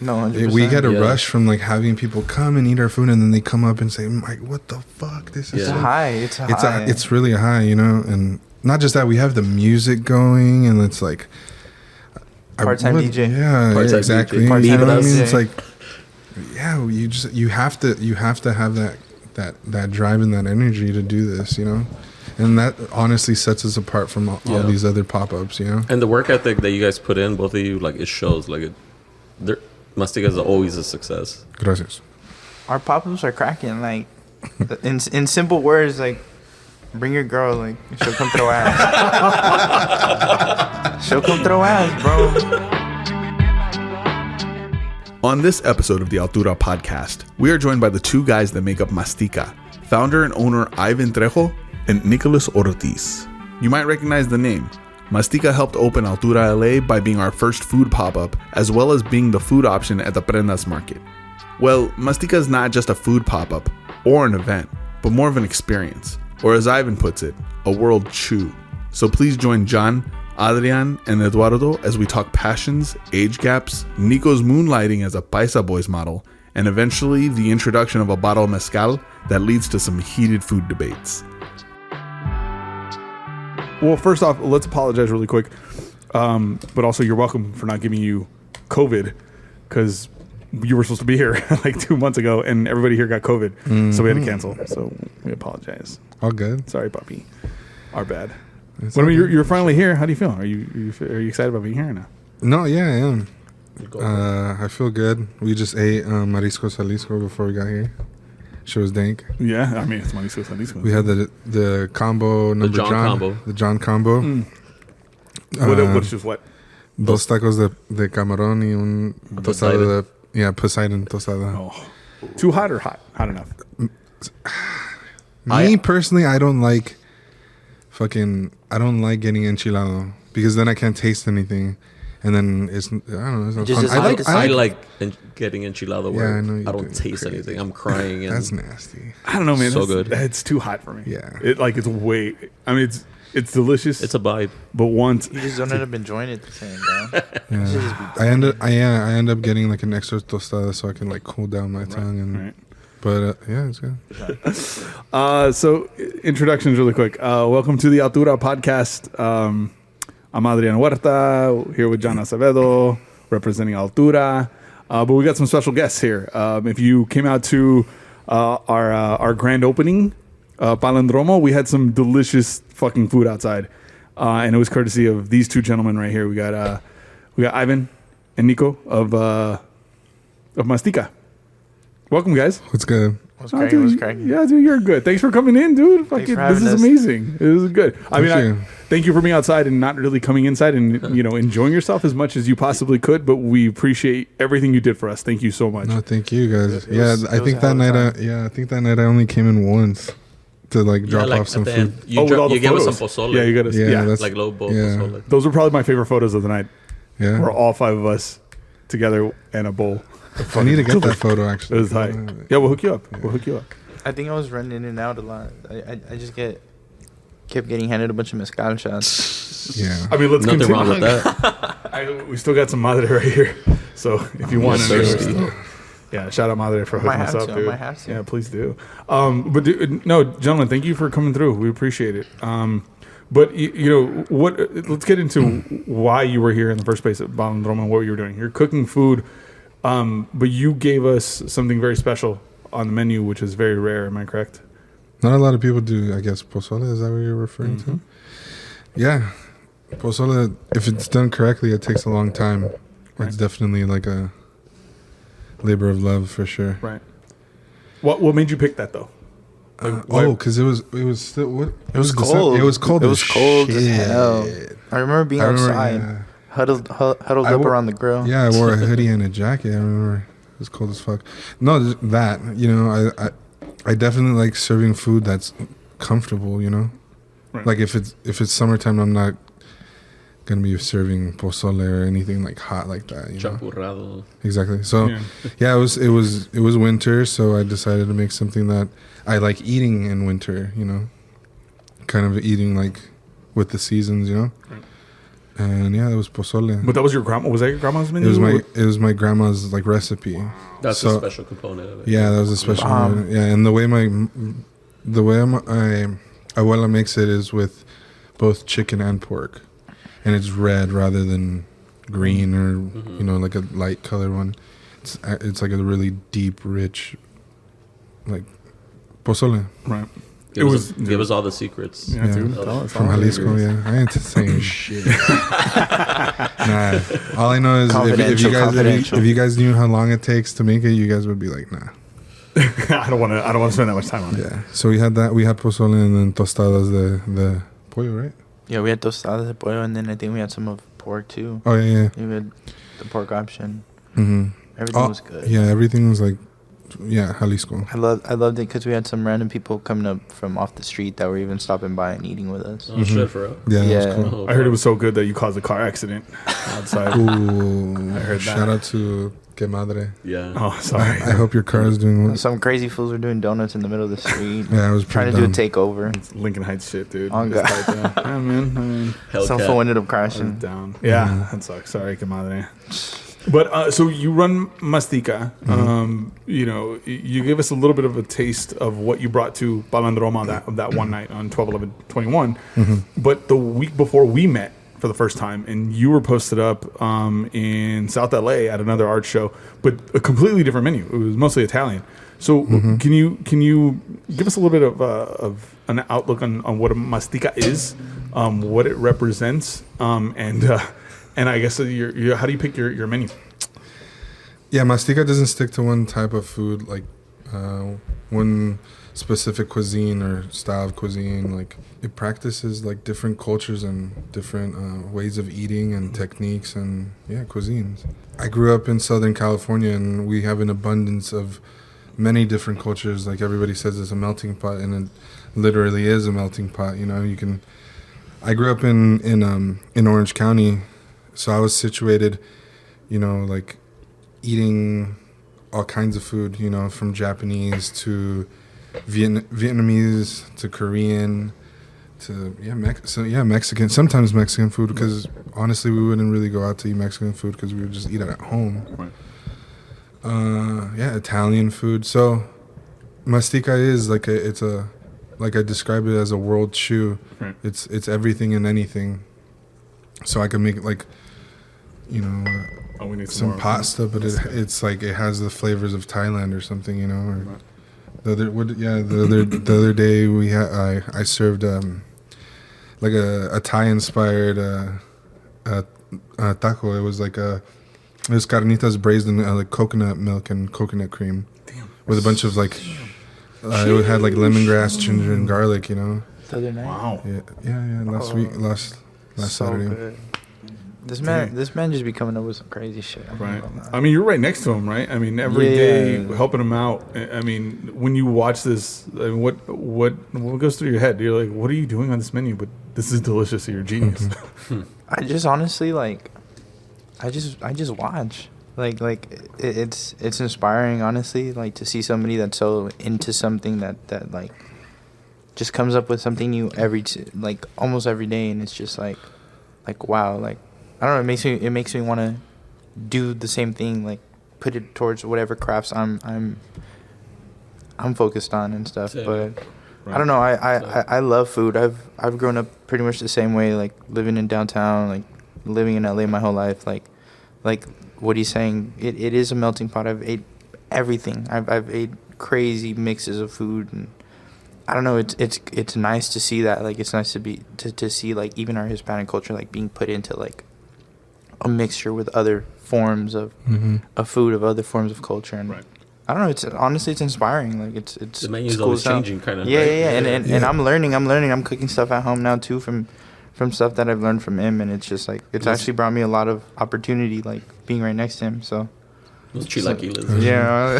No, 100%. We get a rush from like having people come and eat our food, and then they come up and say, "Mike, what the fuck? This is a high. It's a high. It's really a high, you know." And not just that, we have the music going, and it's like part-time DJ. Yeah, part-time exactly. DJ. You know what I mean? It's like, yeah, you have to have that drive and that energy to do this, you know. And that honestly sets us apart from all these other pop-ups, you know. And the work ethic that you guys put in, both of you, like it shows. Like Mastica is always a success. Gracias. Our pop-ups are cracking. Like in simple words, like bring your girl. Like she'll come throw ass. She'll come throw ass, bro. On this episode of the Altura Podcast, we are joined by the two guys that make up Mastica, founder and owner Ivan Trejo and Nicolas Ortiz. You might recognize the name. Mastica helped open Altura LA by being our first food pop-up, as well as being the food option at the Prendas Market. Well, Mastica is not just a food pop-up or an event, but more of an experience, or as Ivan puts it, a world chew. So please join John, Adrian, and Eduardo as we talk passions, age gaps, Nico's moonlighting as a Paisa Boys model, and eventually the introduction of a bottle of mezcal that leads to some heated food debates. Well, first off, let's apologize really quick. But also, you're welcome for not giving you COVID, because you were supposed to be here like 2 months ago, and everybody here got COVID. Mm-hmm. So we had to cancel. So we apologize. All good. Sorry, puppy. Our bad. But I mean, you're finally here. How do you feel? Are you excited about being here or not? No, yeah, I am. I feel good. We just ate marisco Jalisco before we got here. Shit was dank. Yeah, I mean, it's marisco Jalisco. We had the combo number John combo. The John combo. Which is what? Dos tacos de camarón y un tostada de Poseidon tostada. Oh. Too hot or hot? Hot enough? Me personally, I don't like getting enchilado, because then I can't taste anything. And then I don't know. I like getting enchilado where I don't taste crazy. anything. I'm crying. And that's nasty. I don't know, man. So good. It's too hot for me. Yeah. It's way. I mean, it's delicious. It's a vibe. But once you just don't end up enjoying it the same, bro. Yeah. I end up getting like an extra tostada so I can like cool down my tongue and. Right. But yeah, it's good. So introductions really quick. Welcome to the Altura Podcast. I'm Adrian Huerta, here with John Acevedo, representing Altura. But we got some special guests here. If you came out to our grand opening, Palindromo, we had some delicious fucking food outside. And it was courtesy of these two gentlemen right here. We got Ivan and Nico of Mastica. Welcome, guys. What's good? What's cracking? Yeah, dude, you're good. Thanks for coming in, dude. This is amazing. It was good. Thank you for being outside and not really coming inside and enjoying yourself as much as you possibly could. But we appreciate everything you did for us. Thank you so much. No, thank you guys. I think that night I only came in once to drop off some food. You gave us some pozole. Yeah, you got us. Yeah, like low bowl pozole. Those were probably my favorite photos of the night. Yeah, where all five of us together in a bowl. I need to get that photo actually. It was high. Yeah, we'll hook you up. I think I was running in and out a lot. I just kept getting handed a bunch of mezcal shots. Yeah. I mean, let's Nothing continue. wrong with that. We still got some madre right here. So if you want to, shout out madre for hooking us up, dude. I might have to. Yeah, please do. But gentlemen, thank you for coming through. We appreciate it. But what? Let's get into why you were here in the first place at Palindromo and what you were doing. You're cooking food. But you gave us something very special on the menu, which is very rare. Am I correct? Not a lot of people do, I guess, pozole. Is that what you're referring to? Yeah. Pozole, if it's done correctly, it takes a long time. Right. It's definitely like a labor of love for sure. Right. What made you pick that, though? Because it was still... What? It was cold. It was cold. It was cold as hell. I remember being outside. Yeah. Huddled up around the grill. Yeah, I wore a hoodie and a jacket. I remember it was cold as fuck. No, that I definitely like serving food that's comfortable. Right. Like if it's summertime, I'm not gonna be serving pozole or anything like hot like that. Champurrado. Exactly. So it was winter, so I decided to make something that I like eating in winter. Kind of eating like with the seasons. Right. And yeah, it was pozole. But that was your grandma. Was that your grandma's menu? It was my grandma's like recipe. That's a special component of it. Yeah, that was a special component. Yeah, and the way my abuela makes it is with both chicken and pork, and it's red rather than green or like a light colored one. It's like a really deep, rich, like pozole. Right. Give us all the secrets. Yeah, dude. From Jalisco, yeah. I ain't saying shit. Nah. All I know is if you guys knew how long it takes to make it, you guys would be like, nah. I don't want to spend that much time on it. Yeah. So we had that. We had pozole and then tostadas the pollo, right? Yeah, we had tostadas de pollo, and then I think we had some of pork too. Oh yeah. We had the pork option. Mm-hmm. Everything was good. Yeah, everything was like, Jalisco. I loved it because we had some random people coming up from off the street that were even stopping by and eating with us. Oh shit, for real? Yeah, that was cool. I heard it was so good that you caused a car accident outside. Ooh, I heard that. Shout out to Que Madre. Yeah. Oh, sorry. I hope your car is doing well. Some crazy fools were doing donuts in the middle of the street. Yeah, I was trying to do a takeover. It's Lincoln Heights shit, dude. Oh, God. I mean, some fool ended up crashing. Down. Yeah, that sucks. Sorry, Que Madre. But so you run Mastica. You gave us a little bit of a taste of what you brought to Palandroma that one night on 12/11/21. But the week before we met for the first time, and you were posted up in South LA at another art show, but a completely different menu. It was mostly Italian. So can you give us a little bit of an outlook on what a Mastica is, what it represents, and I guess how do you pick your menu? Yeah, Mastica doesn't stick to one type of food, like one specific cuisine or style of cuisine. Like it practices like different cultures and different ways of eating and techniques and cuisines. I grew up in Southern California, and we have an abundance of many different cultures. Like everybody says, it's a melting pot, and it literally is a melting pot. I grew up in Orange County. So I was situated, like eating all kinds of food, from Japanese to Vietnamese to Korean to Mexican. Sometimes Mexican food, because honestly we wouldn't really go out to eat Mexican food because we would just eat it at home. Right. Italian food. So Mastica is like I describe it as a world shoe. Right. It's everything and anything. So I can make like, we need some pasta, but it's like it has the flavors of Thailand or something, Or the other day I served like a Thai inspired taco. It was it was carnitas braised in like coconut milk and coconut cream. Damn. With a bunch of like it had like lemongrass, ginger, and garlic. The other night. Wow. Yeah. Last Saturday. Good. This man just be coming up with some crazy shit. Right. I mean, you're right next to him, right? I mean, every day helping him out. I mean, when you watch this, what goes through your head? You're like, what are you doing on this menu? But this is delicious. You're a genius. I just honestly I just watch. It's inspiring, honestly. Like to see somebody that's so into something that like just comes up with something new almost every day, and it's just like wow, like. I don't know. It makes me want to do the same thing, like put it towards whatever crafts I'm focused on and stuff. Same. But right. I don't know. I love food. I've grown up pretty much the same way, like living in downtown, like living in LA my whole life. Like what he's saying, it is a melting pot. I've ate everything. I've ate crazy mixes of food, and I don't know. It's nice to see that. Like it's nice to see like even our Hispanic culture like being put into like a mixture with other forms of food, of other forms of culture, and right. I don't know. It's inspiring. Like it's the menu's always changing, kind of. Yeah, right? And I'm learning. I'm cooking stuff at home now too from stuff that I've learned from him, and it's just like it's actually brought me a lot of opportunity, like being right next to him. So. Those chilaquiles. Yeah.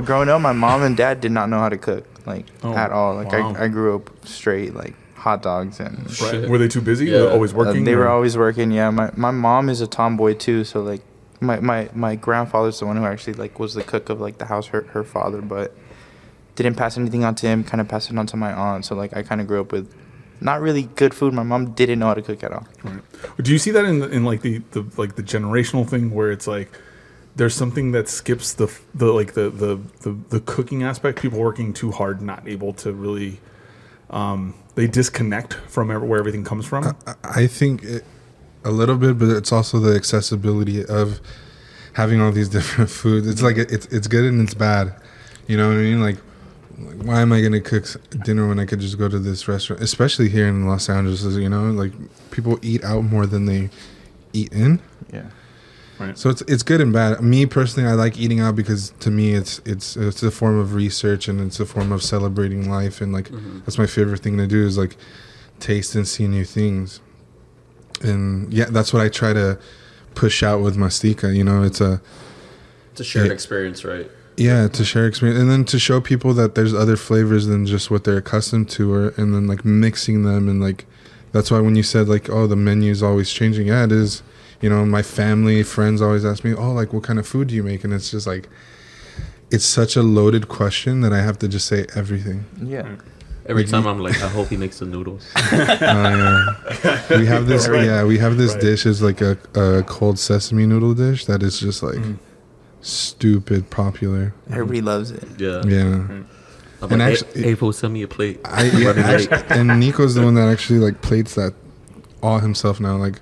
Growing up, my mom and dad did not know how to cook, at all. Like wow. I grew up straight like hot dogs and right. Were they too busy? Yeah. Always working? They were always working. Yeah. My mom is a tomboy too, so like my grandfather's the one who actually like was the cook of like the house, her father, but didn't pass anything on to him, kind of passed it on to my aunt. So like I kind of grew up with not really good food. My mom didn't know how to cook at all. Right. Do you see that in like the generational thing where it's like there's something that skips the cooking aspect? People working too hard, not able to really they disconnect from where everything comes from. I think a little bit, but it's also the accessibility of having all these different foods. It's like it's good and it's bad. You know what I mean? Like why am I gonna cook dinner when I could just go to this restaurant? Especially here in Los Angeles, you know, like people eat out more than they eat in. Yeah. Right. So it's good and bad. Me personally, I like eating out because to me it's a form of research and it's a form of celebrating life, and like that's my favorite thing to do is like taste and see new things. And yeah, that's what I try to push out with Mastica. You know, it's a shared experience, right? Yeah, to share experience, and then to show people that there's other flavors than just what they're accustomed to, and then like mixing them, and like that's why when you said like, oh, the menu's always changing, yeah, it is. You know, my family, friends always ask me, oh, like what kind of food do you make? And it's just like, it's such a loaded question that I have to just say everything. Yeah. Every time I'm like, I hope he makes the noodles. Yeah. We have this, we have this Right. dish is like a cold sesame noodle dish that is just like stupid popular. Everybody loves it. Yeah. Yeah. I'm And like, actually- hey, fool, send me a plate. And Nico's the one that actually like plates that all himself now, like.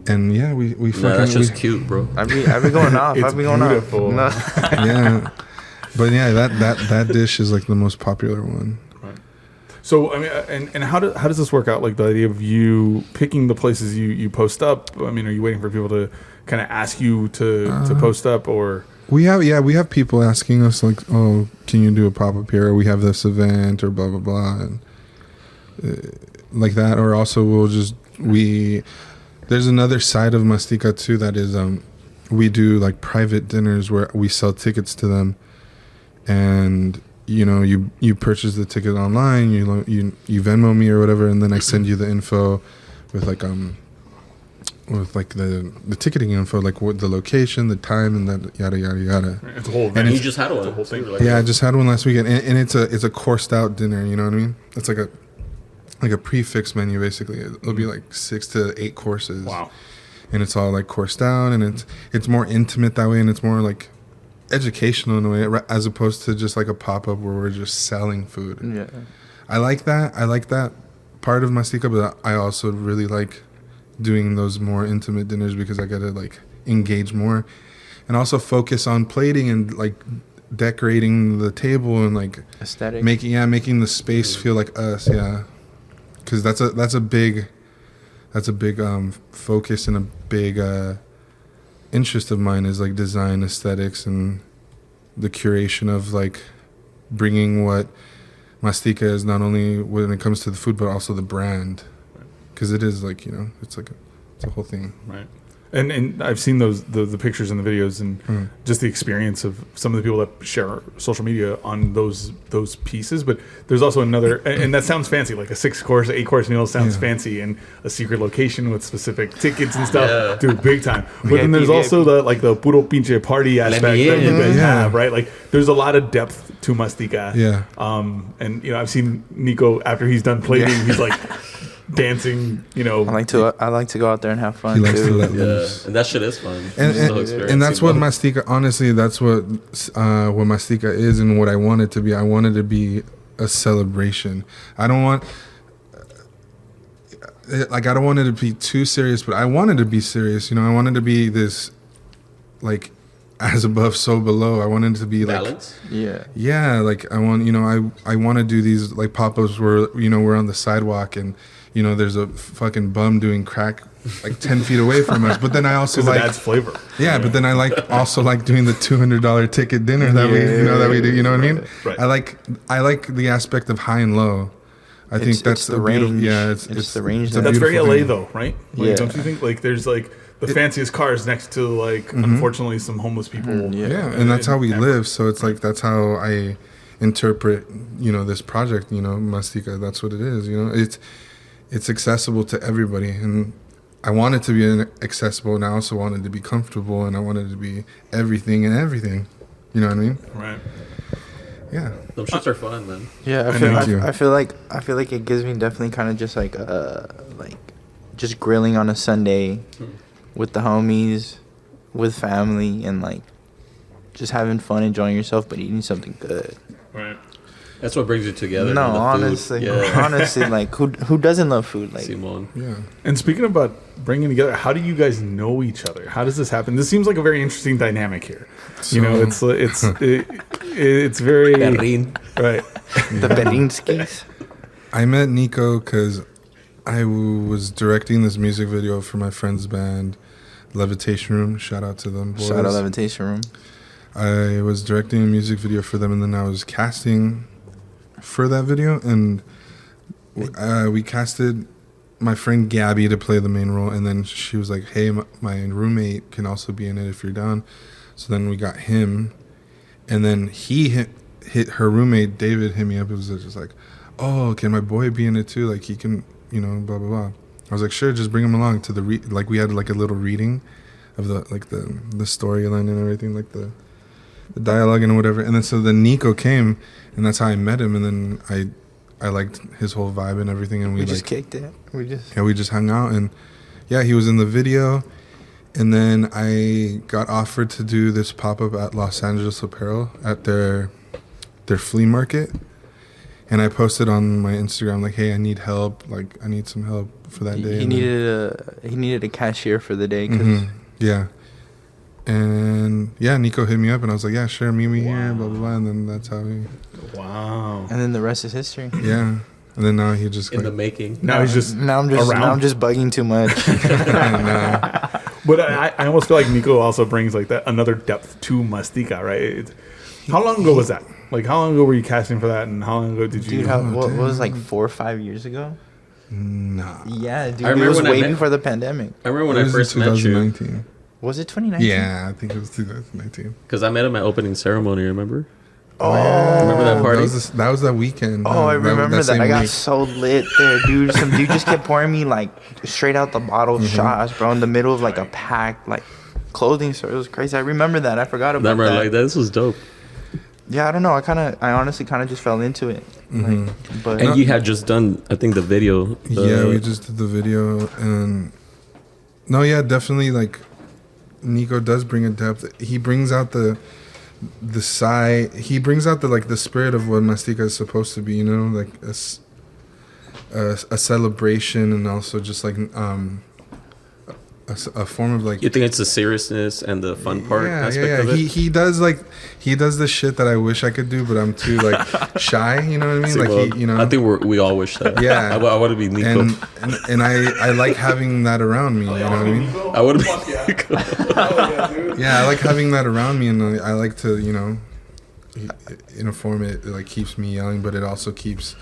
And yeah, we fucking. Nah, that's just cute, bro. I be going off. It's I be going beautiful. off. No. Yeah, but yeah, that dish is like the most popular one. Right. So I mean, and how does this work out? Like the idea of you picking the places you post up. I mean, are you waiting for people to kind of ask you to post up, or We have people asking us like, oh, can you do a pop up here? Or we have this event, or blah blah blah, and like that. Or also there's another side of Mastica too that is we do like private dinners where we sell tickets to them, and you know you purchase the ticket online, you Venmo me or whatever, and then I send you the info with like the ticketing info, like what the location, the time, and that yada yada yada. it's a whole event? And you just had one. The whole thing. Yeah, I just had one last weekend, and it's a coursed out dinner. You know what I mean? It's like a prefix menu basically. It'll be like 6 to 8 courses. Wow. And it's all like coursed down, and it's more intimate that way, and it's more like educational in a way, as opposed to just like a pop up where we're just selling food. Yeah. I like that part of Mastica, but I also really like doing those more intimate dinners because I gotta like engage more, and also focus on plating and like decorating the table and like Aesthetic. making the space feel like us. Yeah, because that's a big focus and a big interest of mine is like design, aesthetics, and the curation of like bringing what Mastica is, not only when it comes to the food but also the brand, because it is like, you know, it's like it's a whole thing. Right. And I've seen the pictures and the videos and just the experience of some of the people that share social media on those pieces. But there's also another, and that sounds fancy, like a 6-course, 8-course meal sounds fancy, and a secret location with specific tickets and stuff, dude, big time. But then there's also the puro pinche party aspect that you guys have, right? Like there's a lot of depth to Mastica. Yeah. And you know, I've seen Nico after he's done plating, he's like dancing, you know. I like to go out there and have fun. He likes to too. let Yeah, loose. and that shit is fun. And that's what Mastica, honestly, that's what Mastica is, and what I want it to be. I want it to be a celebration. I don't want it to be too serious, but I want it to be serious. You know, I want it to be this, like, as above, so below. I want it to be balance. Like, yeah, like I want, you know, I want to do these like pop-ups where, you know, we're on the sidewalk and, you know, there's a fucking bum doing crack like 10 feet away from us. But then I also like, it adds flavor. Yeah, but then I also like doing the $200 ticket dinner that we do. You know what I mean? Right. I like the aspect of high and low. I think that's the range. Yeah, it's the range. That's very LA thing. though, right? Like, Yeah. Don't you think? Like there's like the fanciest cars next to like unfortunately some homeless people. Yeah, and that's how we live. So it's like that's how I interpret, you know, this project. You know, Mastica. That's what it is. You know, it's accessible to everybody, and I want it to be accessible, and I also want it to be comfortable, and I want it to be everything and everything. You know what I mean? Right. Yeah. Those shits are fun, man. Yeah, I feel like it gives me definitely kind of just like just grilling on a Sunday with the homies, with family, and like just having fun, enjoying yourself, but eating something good. Right. That's what brings you together. No, the honestly, honestly, like who doesn't love food? Like, Simon. Yeah. And speaking about bringing together, how do you guys know each other? How does this happen? This seems like a very interesting dynamic here. So, you know, it's very Perrin. right. the Berinskis. I met Nico because I was directing this music video for my friend's band, Levitation Room. Shout out to them, boys. Shout out Levitation Room. I was directing a music video for them, and then I was casting for that video, and we casted my friend Gabby to play the main role, and then she was like, hey, my roommate can also be in it if you're down. So then we got him, and then he hit her roommate David hit me up. It was just like, oh, can my boy be in it too? Like, he can, you know, blah blah blah. I was like, sure, just bring him along to the like we had like a little reading of the storyline and everything, like the dialogue and whatever. And then Nico came, and that's how I met him. And then I liked his whole vibe and everything, and we just kicked it. We just hung out, and yeah, he was in the video. And then I got offered to do this pop-up at Los Angeles Apparel at their flea market. And I posted on my Instagram like, hey, I need help. Like, I need some help for that day. He needed a cashier for the day. Yeah. And yeah, Nico hit me up, and I was like, yeah, sure, meet me here, blah, blah, blah. And then that's how we... Wow. And then the rest is history. Yeah. And then now he just... In the making. Now I'm just bugging too much. But I almost feel like Nico also brings like that another depth to Mastica, right? How long ago was that? Like, how long ago were you casting for that, and how long ago did you... Dude, what was like 4 or 5 years ago? Nah. Yeah, dude. I remember it was when way before the pandemic. I remember when I first met you. 2019. Was it 2019? Yeah, I think it was 2019. Because I met him at opening ceremony, remember? Oh, remember that party? That was that weekend. Oh, I remember that. I got week. so lit there, dude. Some dude just kept pouring me like straight out the bottle shots, bro, in the middle of like a packed like clothing store. It was crazy. I remember that. I forgot about that. Like that. This was dope. Yeah, I don't know. I honestly kind of just fell into it. Like, but And you had just done, I think, the video. Yeah, we just did the video, and no, yeah, definitely. Like, Nico does bring a depth. He brings out the side. He brings out the spirit of what Mastica is supposed to be. You know, like a celebration, and also just like a form of like... You think it's the seriousness and the fun part aspect of it? He does the shit that I wish I could do, but I'm too like shy, you know what I mean? Like, you know, I think we all wish that. Yeah. I want to be Nico. And I like having that around me, you know what I mean? I want to be Nico. Yeah, I like having that around me, and I like to, you know, in a form it like keeps me yelling, but it also keeps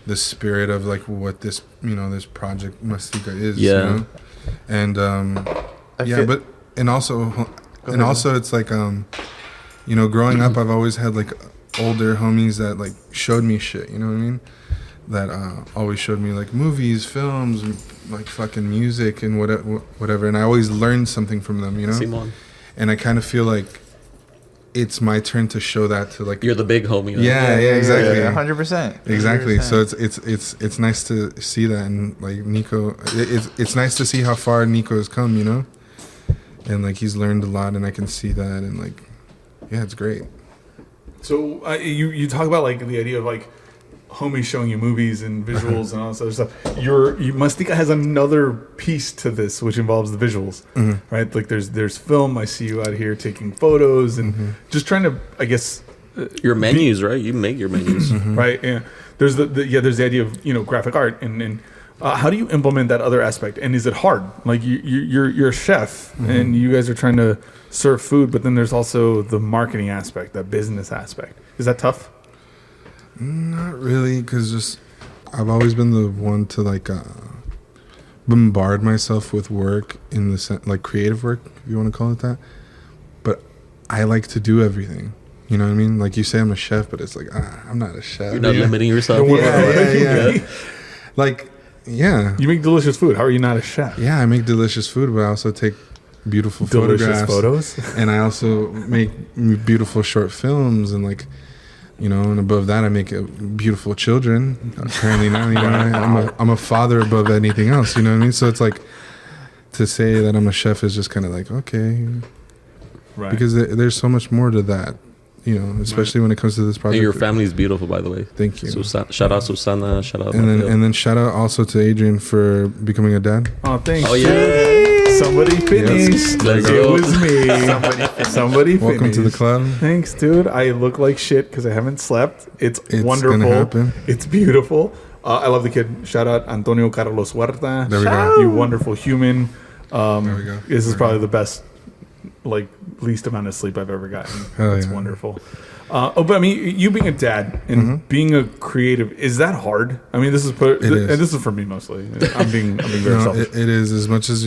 the spirit of like what this, you know, this project Mastica is, you know? And also it's like you know, growing up I've always had like older homies that like showed me shit, you know what I mean, that always showed me like movies, films, like fucking music and whatever, and I always learned something from them, you know. Simon. And I kind of feel like it's my turn to show that to like... You're the big homie. Yeah, exactly. 100%. Exactly. So it's nice to see that, and like Nico, it's nice to see how far Nico has come, you know, and like he's learned a lot, and I can see that, and like, yeah, it's great. So you talk about like the idea of like homies showing you movies and visuals and all this other stuff. Mastica has another piece to this, which involves the visuals, right? Like there's film. I see you out here taking photos and just trying to, I guess, your menus, right? You make your menus, right? Yeah. There's there's the idea of, you know, graphic art, and how do you implement that other aspect? And is it hard? Like you're a chef, and you guys are trying to serve food, but then there's also the marketing aspect, that business aspect. Is that tough? Not really, because just I've always been the one to like bombard myself with work in the sense, like creative work, if you want to call it that. But I like to do everything. You know what I mean? Like you say, I'm a chef, but it's like I'm not a chef. You're not limiting yourself. Yeah. Like, yeah. You make delicious food. How are you not a chef? Yeah, I make delicious food, but I also take beautiful delicious photographs. Photos. And I also make beautiful short films, and like You know, and above that, I make beautiful children. Apparently not. You know, I'm a father above anything else. You know what I mean? So it's like, to say that I'm a chef is just kind of like, okay. Right. Because there's so much more to that, you know, especially when it comes to this project. And your family is beautiful, by the way. Thank you. Shout out Susana. Shout out. And then shout out also to Adrian for becoming a dad. Oh, thanks. Oh, yeah. Somebody finished. Let's It go. was me. Somebody finished. Welcome to the club. Thanks, dude. I look like shit because I haven't slept. It's wonderful. Gonna happen. It's beautiful. I love the kid. Shout out Antonio Carlos Huerta. There we go. You wonderful human. There we go. This is probably the best, like, least amount of sleep I've ever gotten. Hell It's yeah. wonderful. But I mean, you being a dad and being a creative, is that hard? I mean, this is is. and this is for me mostly. I'm being very No, selfish. it is. As much as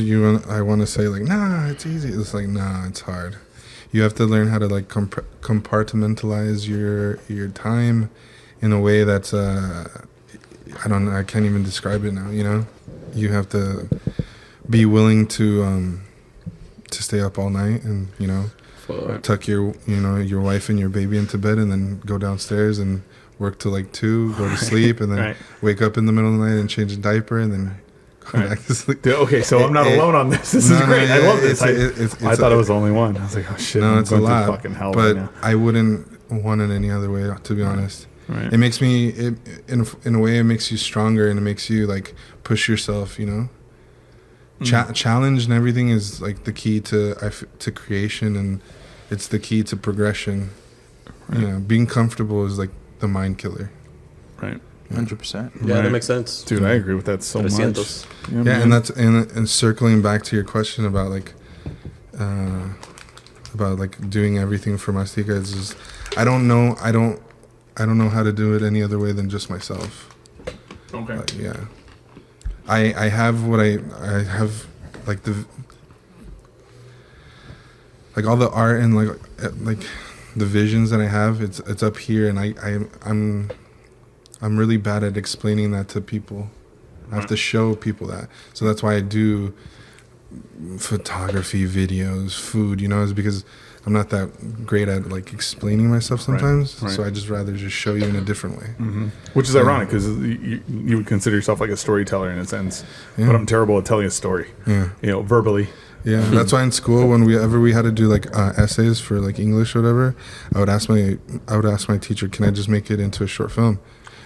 I want to say like, nah, it's easy. It's like, nah, it's hard. You have to learn how to like compartmentalize your time in a way that's I can't even describe it now. You know, you have to be willing to stay up all night and, you know, tuck your wife and your baby into bed and then go downstairs and work till like 2, go to sleep, and then wake up in the middle of the night and change a diaper and then go back to sleep. Okay, so I'm not alone on this. This is great. I love this. I thought I was the only one. I was like, oh shit. No, I'm it's a going through lot. fucking hell But right now. I wouldn't want it any other way, to be honest. Right. It makes me, in a way, it makes you stronger and it makes you like push yourself, you know. Challenge and everything is like the key to creation, and it's the key to progression. Right. You know, being comfortable is like the mind killer. Right. 100%. Yeah, that makes sense. Dude, I agree with that so much. Yeah, and that's and circling back to your question about doing everything for Mastica, is just I don't know how to do it any other way than just myself. Okay. Yeah. I have what I have, like all the art and like the visions that I have. It's up here, and I'm really bad at explaining that to people. I have to show people that. So that's why I do photography, videos, food. You know, is because I'm not that great at like explaining myself sometimes. Right. So I just rather just show you in a different way. Mm-hmm. Which is ironic because you would consider yourself like a storyteller in a sense, but I'm terrible at telling a story. Yeah. You know, verbally. Yeah, that's why in school whenever we had to do like essays for like English or whatever, I would ask my teacher, can I just make it into a short film?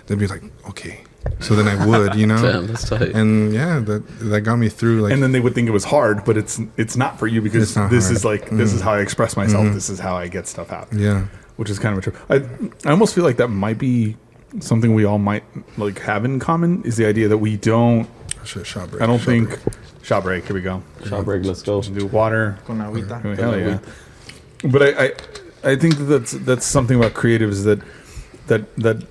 They'd be like, okay. So then I would, you know. Damn, that's tight. And yeah, that got me through. Like, and then they would think it was hard, but it's not for you because this is like this is how I express myself. This is how I get stuff out. Yeah, which is kind of true. I almost feel like that might be something we all might like have in common, is the idea that we don't. Shot break. I don't think. Shot break. Here we go. Shot break. Let's go. Do water. Con agüita. Hell yeah. But I think that's something about creatives that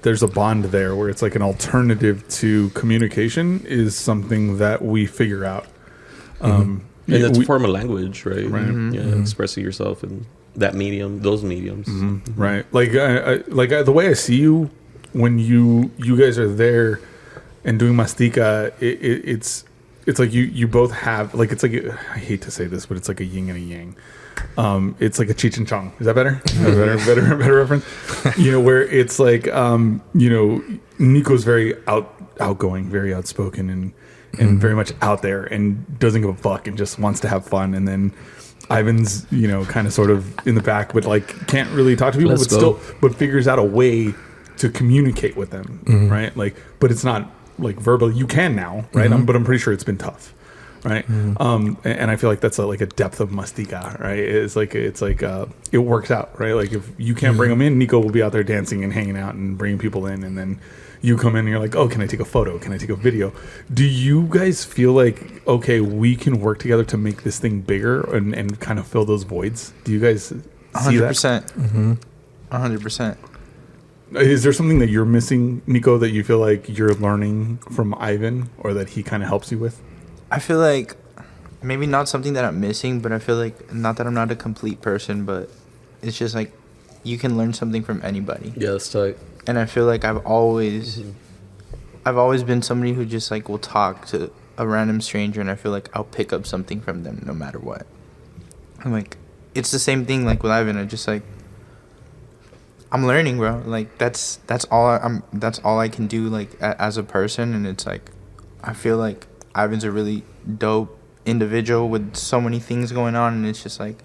there's a bond there where it's like an alternative to communication is something that we figure out. And it's a form of language, right? Right. Mm-hmm. Yeah, expressing yourself in that medium, those mediums. Mm-hmm. Right. Like the way I see you when you guys are there and doing Mastica, it's like you both have like, it's like, I hate to say this, but it's like a yin and a yang. It's like a Cheech and Chong. Is that better? better reference? You know, where it's like, you know, Nico's very outgoing, very outspoken, and very much out there and doesn't give a fuck and just wants to have fun. And then Ivan's, you know, kind of sort of in the back, but like can't really talk to people, but figures out a way to communicate with them, right? Like, but it's not like verbal. You can now, right? But I'm pretty sure it's been tough. Right. And I feel like that's like a depth of Mastica, right? It's like it works out, right? Like if you can't bring them in, Nico will be out there dancing and hanging out and bringing people in, and then you come in and you're like, oh, can I take a photo? Can I take a video? Do you guys feel like, okay, we can work together to make this thing bigger and kind of fill those voids? Do you guys see 100%. 100%. Is there something that you're missing, Nico, that you feel like you're learning from Ivan or that he kind of helps you with? I feel like maybe not something that I'm missing, but I feel like not that I'm not a complete person, but it's just like you can learn something from anybody. Yeah, that's tight. And I feel like I've always been somebody who just like will talk to a random stranger, and I feel like I'll pick up something from them no matter what. I'm like, it's the same thing like with Ivan. I just like I'm learning, bro. Like that's all I can do, like as a person. And it's like, I feel like Ivan's a really dope individual with so many things going on, and it's just like,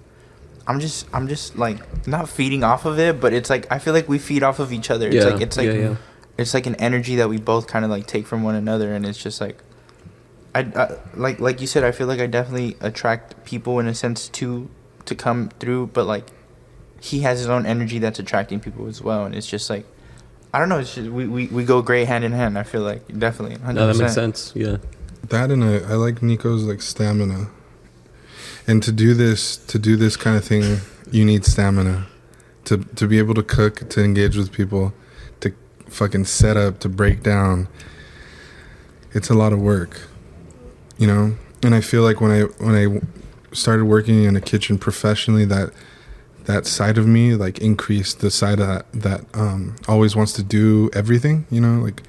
I'm just like not feeding off of it, but it's like I feel like we feed off of each other. It's it's like an energy that we both kind of like take from one another, and it's just like, I like you said, I feel like I definitely attract people in a sense to come through, but like he has his own energy that's attracting people as well, and it's just like, I don't know, it's just, we go great hand in hand. I feel like definitely 100%. No, that makes sense. Yeah, that, and I like Nico's like stamina, and to do this kind of thing, you need stamina to be able to cook, to engage with people, to fucking set up, to break down. It's a lot of work, you know. And I feel like when I started working in a kitchen professionally, that side of me like increased, the side of that always wants to do everything, you know, like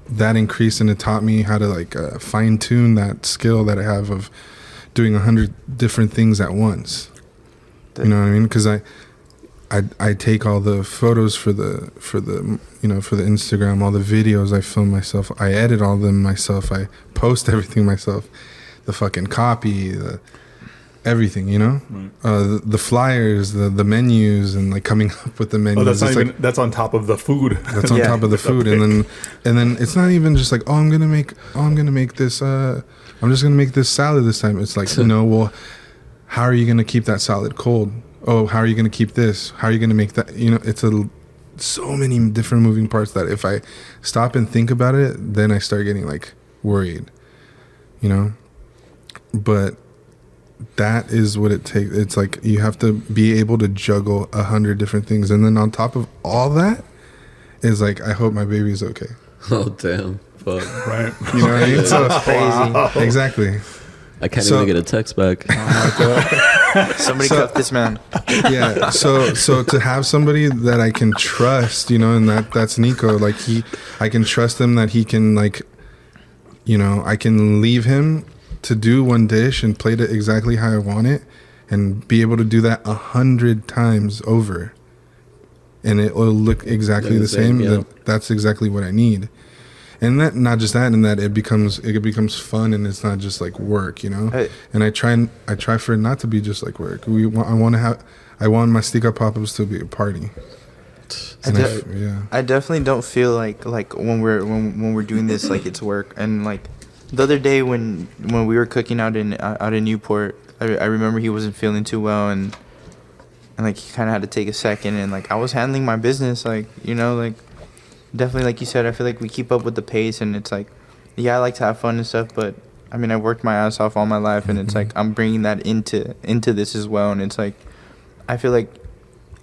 that increased, and it taught me how to like fine tune that skill that I have of doing 100 different things at once. You know what I mean? Because I take all the photos for the you know, for the Instagram, all the videos I film myself, I edit all of them myself, I post everything myself, the fucking copy, everything, you know, the flyers, the menus, and like coming up with the menus. Oh, that's not even, that's on top of the food. That's on top of the food, and then it's not even just like, I'm gonna make this. I'm just gonna make this salad this time. It's like, no, well, how are you gonna keep that salad cold? Oh, how are you gonna keep this? How are you gonna make that? You know, it's so many different moving parts that if I stop and think about it, then I start getting like worried, you know. But that is what it takes. It's like you have to be able to juggle 100 different things, and then on top of all that is like, I hope my baby's okay. Oh damn! Fuck. Right. You know what I mean? So That's crazy. Exactly. I can't even get a text back. Somebody cut this man. Yeah. So to have somebody that I can trust, you know, and that's Nico. Like I can trust him that he can, like, you know, I can leave him to do one dish and plate it exactly how I want it, and be able to do that 100 times over, and it will look exactly the same. Yeah. That's exactly what I need. And that, not just that, and that it becomes fun, and it's not just like work, you know. And I try for it not to be just like work. I want Mastica pop-ups to be a party. I definitely don't feel like when we're doing this like it's work. And like the other day when we were cooking out in Newport, I remember he wasn't feeling too well, and like he kind of had to take a second, and like I was handling my business, like, you know, like definitely like you said, I feel like we keep up with the pace, and it's like, yeah, I like to have fun and stuff, but I mean, I worked my ass off all my life, and it's like I'm bringing that into this as well, and it's like I feel like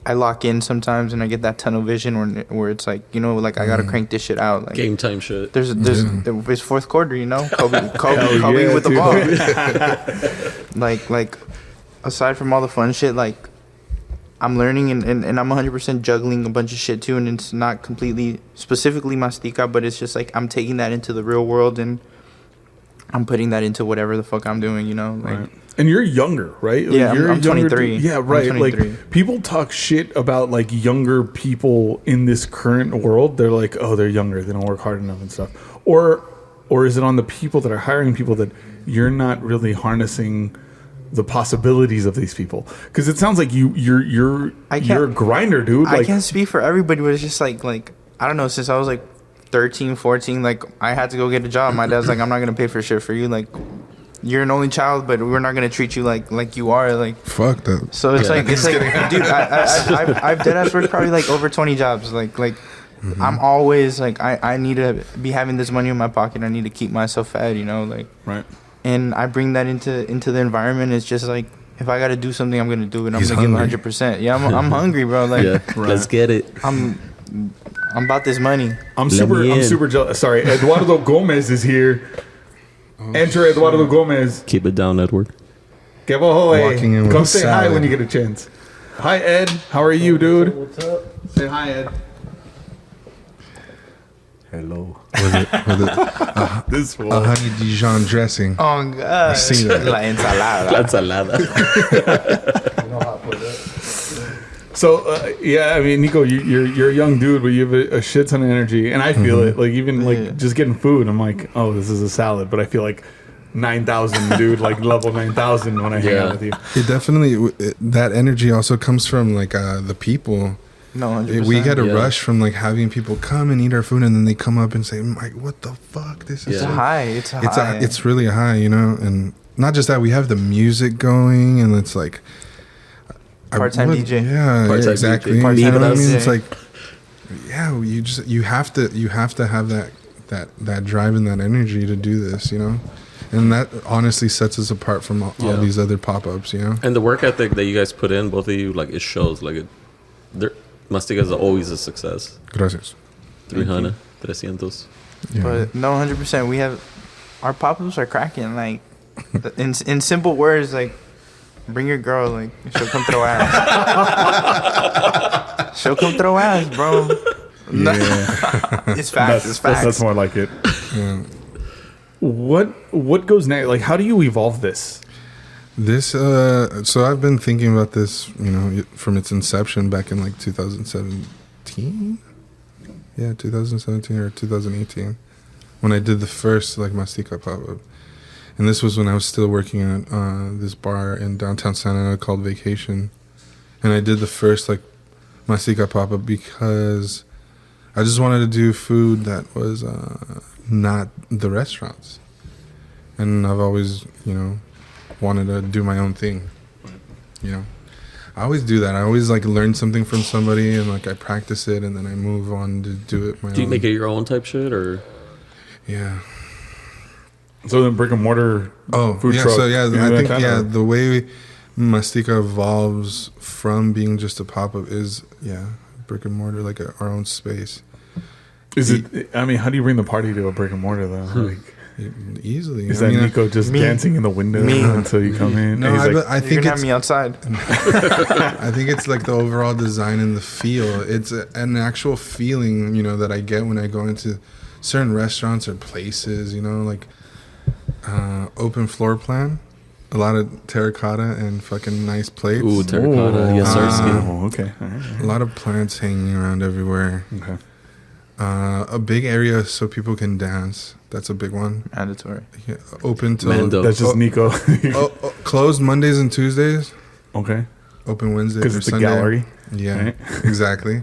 I lock in sometimes, and I get that tunnel vision where it's like, you know, like I gotta crank this shit out, like Game time shit. It's fourth quarter, you know, Kobe yeah, with the ball. like aside from all the fun shit, like I'm learning, and I'm 100% juggling a bunch of shit too, and it's not completely specifically Mastica, but it's just like I'm taking that into the real world, and I'm putting that into whatever the fuck I'm doing, you know, like. Right. And you're younger, right? Yeah, you're I'm 23. Yeah, right. Like people talk shit about like younger people in this current world. They're like, oh, they're younger, they don't work hard enough and stuff. Or is it on the people that are hiring people that you're not really harnessing the possibilities of these people? Because it sounds like you're a grinder, dude. I can't speak for everybody, but it's just like I don't know, since I was like 13, 14, like I had to go get a job. My dad's like, I'm not gonna pay for shit for you, like you're an only child, but we're not gonna treat you like you are, like fuck that. So it's like dude, I've deadass worked probably like over 20 jobs, like mm-hmm. I'm always like I need to be having this money in my pocket. I need to keep myself fed, you know, like right. And I bring that into the environment. It's just like, if I got to do something, I'm gonna do it. I'm gonna give 100%. Yeah, I'm hungry, bro. Like, yeah, right. Let's get it. I'm about this money. I'm super jealous. Sorry, Eduardo Gomez is here. Oh, Enter Eduardo Gomez. Keep it down, Edward. Que boy. Walking in with Come a say salad. hi when you get a chance. Hi, Ed. How are you, dude? What's up? Say hi, Ed. Hello. With it, This fool. a honey Dijon dressing. Oh God! I see that. La ensalada. La ensalada. You know how to put that? So yeah, I mean, Nico, you're a young dude, but you have a shit ton of energy, and I feel it. Like even like just getting food, I'm like, oh, this is a salad, but I feel like 9,000, dude, like level 9,000 when I hang out with you. It definitely that energy also comes from like the people. No, 100%. We get a rush from like having people come and eat our food, and then they come up and say, "Mike, what the fuck? This is It's a high. It's a high. it's really a high, you know." And not just that, we have the music going, and it's like Part-time DJ. Yeah, Part-time exactly. DJ. You know what I Nicolas. mean? It's like, yeah, you have to have that drive and that energy to do this, you know. And that honestly sets us apart from all these other pop-ups, you know. And the work ethic that you guys put in, both of you, like it shows. Like Mastica is always a success. Gracias. 300, 300. Yeah. But no, 100%. We have our pop-ups are cracking. Like in simple words, like bring your girl. Like she'll come throw ass. She'll come throw ass, bro. Yeah. It's facts. It's facts. That's more like it. Yeah. What goes next? Like, how do you evolve this? This so I've been thinking about this, you know, from its inception back in like 2017. Yeah, 2017 or 2018 when I did the first like Mastica pop-up. And this was when I was still working at this bar in downtown Santa Ana called Vacation. And I did the first like Mastica pop-up because I just wanted to do food that was not the restaurants. And I've always, you know, wanted to do my own thing. You know, I always do that. I always like learn something from somebody and like I practice it and then I move on to do it my own. Do you make it your own type shit or? Yeah. So then brick and mortar food yeah, truck. so yeah, you I do think that, yeah, or- the way Mastica evolves from being just a pop-up is brick and mortar, like our own space. Is it? I mean, how do you bring the party to a brick and mortar though? Like, Easily. is I that mean, me just dancing in the window until you come in? No, And he's like, I You're think gonna have it's me outside. I think it's like the overall design and the feel. It's an actual feeling, you know, that I get when I go into certain restaurants or places, you know, like open floor plan, a lot of terracotta and fucking nice plates. Ooh, terracotta. Yes, sir. Oh, okay. All right. A lot of plants hanging around everywhere. Okay. A big area so people can dance. That's a big one. Mandatory. Yeah, open till Mando. That's just Nico. closed Mondays and Tuesdays. Okay. Open Wednesdays Because or it's a Sunday. gallery. Yeah, right? exactly.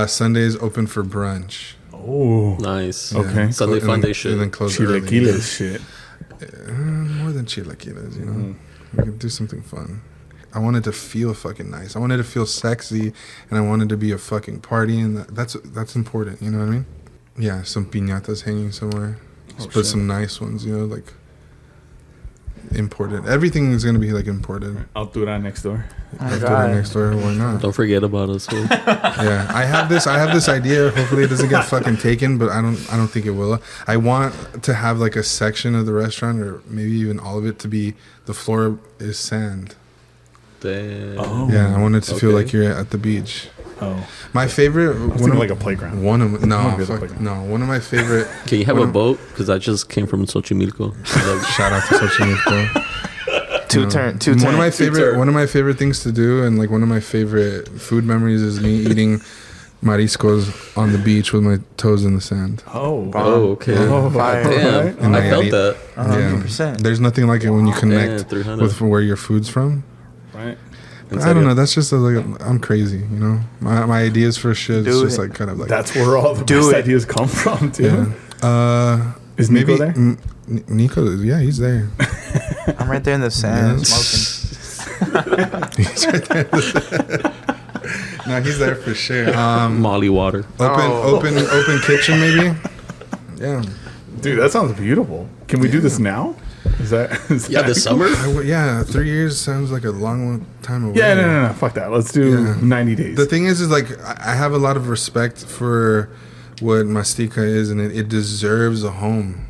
Sundays open for brunch. Oh. Nice. Okay. Sunday And fun then- day shit. And then close early. Chilaquiles shit. More than chilaquiles, you know. We can do something fun. I wanted to feel fucking nice. I wanted to feel sexy, and I wanted to be a fucking party, and that's important. You know what I mean? Yeah, some piñatas hanging somewhere. But some nice ones, you know, like imported. Everything is gonna be like imported. Altura next door. Altura next door, why not? Don't forget about us. Fool. Yeah, I have this idea. Hopefully, it doesn't get fucking taken, but I don't think it will. I want to have like a section of the restaurant, or maybe even all of it, to be the floor is sand. Damn. Oh. Yeah, I want it to feel Okay. like you're at the beach. Oh. My favorite, Thinking like a playground. one of wanna no, be at the fuck, playground. no, one of my favorite. Can you have one a of- boat? Because I just came from Xochimilco. Like, Shout out to Xochimilco. Two turn. One of my favorite things to do, and like one of my favorite food memories, is me eating mariscos on the beach with my toes in the sand. Oh. oh, okay. Oh, Fire. Damn. And I felt eat- that. 100%. There's nothing like it when you connect 300. with where your food's from. Right. But I don't know. That's just I'm crazy, you know. My ideas for shit is Do just it. like kind of like That's where all the Do best it. ideas come from, too. yeah. Is Nico there? Nico, yeah, he's there. I'm right there in the sand Yeah. smoking. He's right there. No, he's there for sure. Molly water. Open kitchen maybe. Yeah. Dude, that sounds beautiful. Can we do this now? Is that Yeah, this summer? Yeah, 3 years sounds like a long time away. Yeah, no. Fuck that. Let's do Yeah. 90 days. The thing is like I have a lot of respect for what Mastica is, and it deserves a home.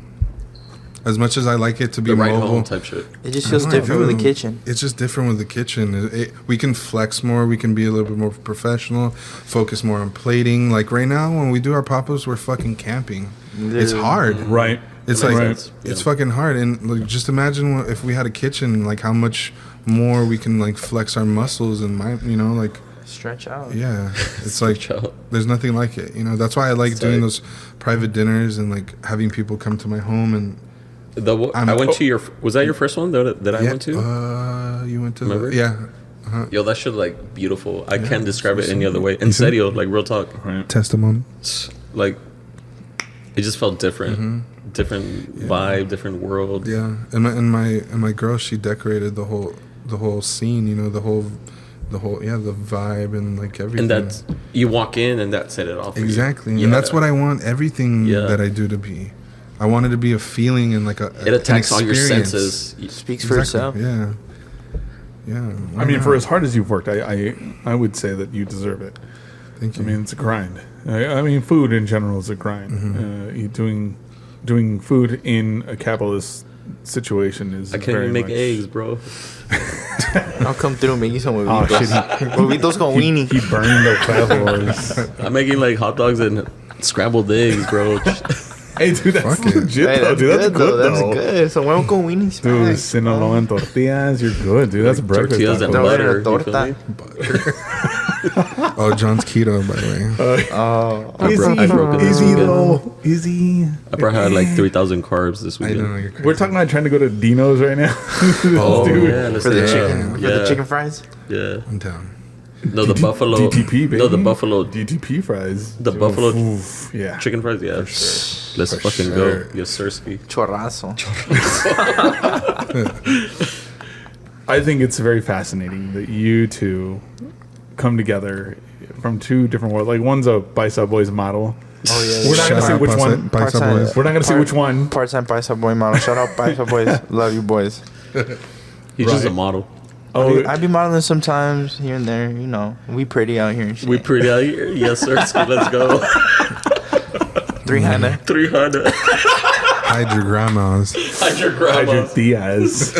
As much as I like it to be The right mobile, home type shit. It just feels No, different with the dude. kitchen. It's just different with the kitchen. We can flex more. We can be a little bit more professional. Focus more on plating. Like right now, when we do our pop-ups, we're fucking camping. It's hard. right. It's That like makes sense. it's Yeah. fucking hard. And like, just imagine if we had a kitchen, like how much more we can like flex our muscles and like Stretch out. Yeah, it's like out. there's nothing like it. You know, that's why I like doing those private dinners and like having people come to my home and. I went to your. Was that your first one that I went to? You went to. Remember? Yeah. Uh-huh. Yo, that shit like beautiful. I can't describe it any other way. In serio, like real talk. Right. Testimony. Like, it just felt different. Different vibe, different world. Yeah, and my girl, she decorated the whole scene. You know, the whole the vibe and like everything. And that's you walk in and that set it off. Exactly, Yeah. and that's what I want everything that I do to be. I want it to be a feeling and like it attacks all your experience. senses. Speaks for itself. Yeah. Yeah. I mean, for as hard as you've worked, I would say that you deserve it. Thank you. I mean, it's a grind. I mean, food in general is a grind. You doing food in a capitalist situation is. I can't even make eggs, bro. I'll come through and make you some Oh huevitos. shit! Huevitos con weenie. He burned the huevos. I'm making like hot dogs and scrambled eggs, bro. Hey, dude, that's Fuck it. legit Hey, though, that's dude. That's good, good, though. That's though. good. So huevo con weenie Dude, smash. Sinaloa and tortillas, you're good, dude. That's a breakfast. Tortillas and taco. butter. You Torta. feel me? Oh, John's keto, by the way. Oh, I broke it this Easy weekend. though, easy. I probably had like 3,000 carbs this I weekend. know you're crazy. We're talking about trying to go to Dino's right now. Oh, Dude. yeah, let's for the do that. chicken, for the Yeah. chicken fries. Yeah. I'm down. No, the buffalo. DTP, baby. No, the buffalo DTP fries. The buffalo Oof, yeah. chicken fries. Yeah. Let's For fucking sure. go. Yes, sirski. Chorrazo. I think it's very fascinating that you two come together from two different worlds. Like one's a Paisa Boys model. Oh yeah. We're not gonna say which one. Paisa Boys. We're not gonna say which one. Part-time Paisa boy model. Shout out Paisa boys. Love you boys. He's just a Right. model. Oh, I be modeling sometimes here and there. You know, we pretty out here and shit. We pretty out here. Yes, sirski. Let's go. 300. 300. Hide your grandmas. Hide your Hydra grandma. Diaz.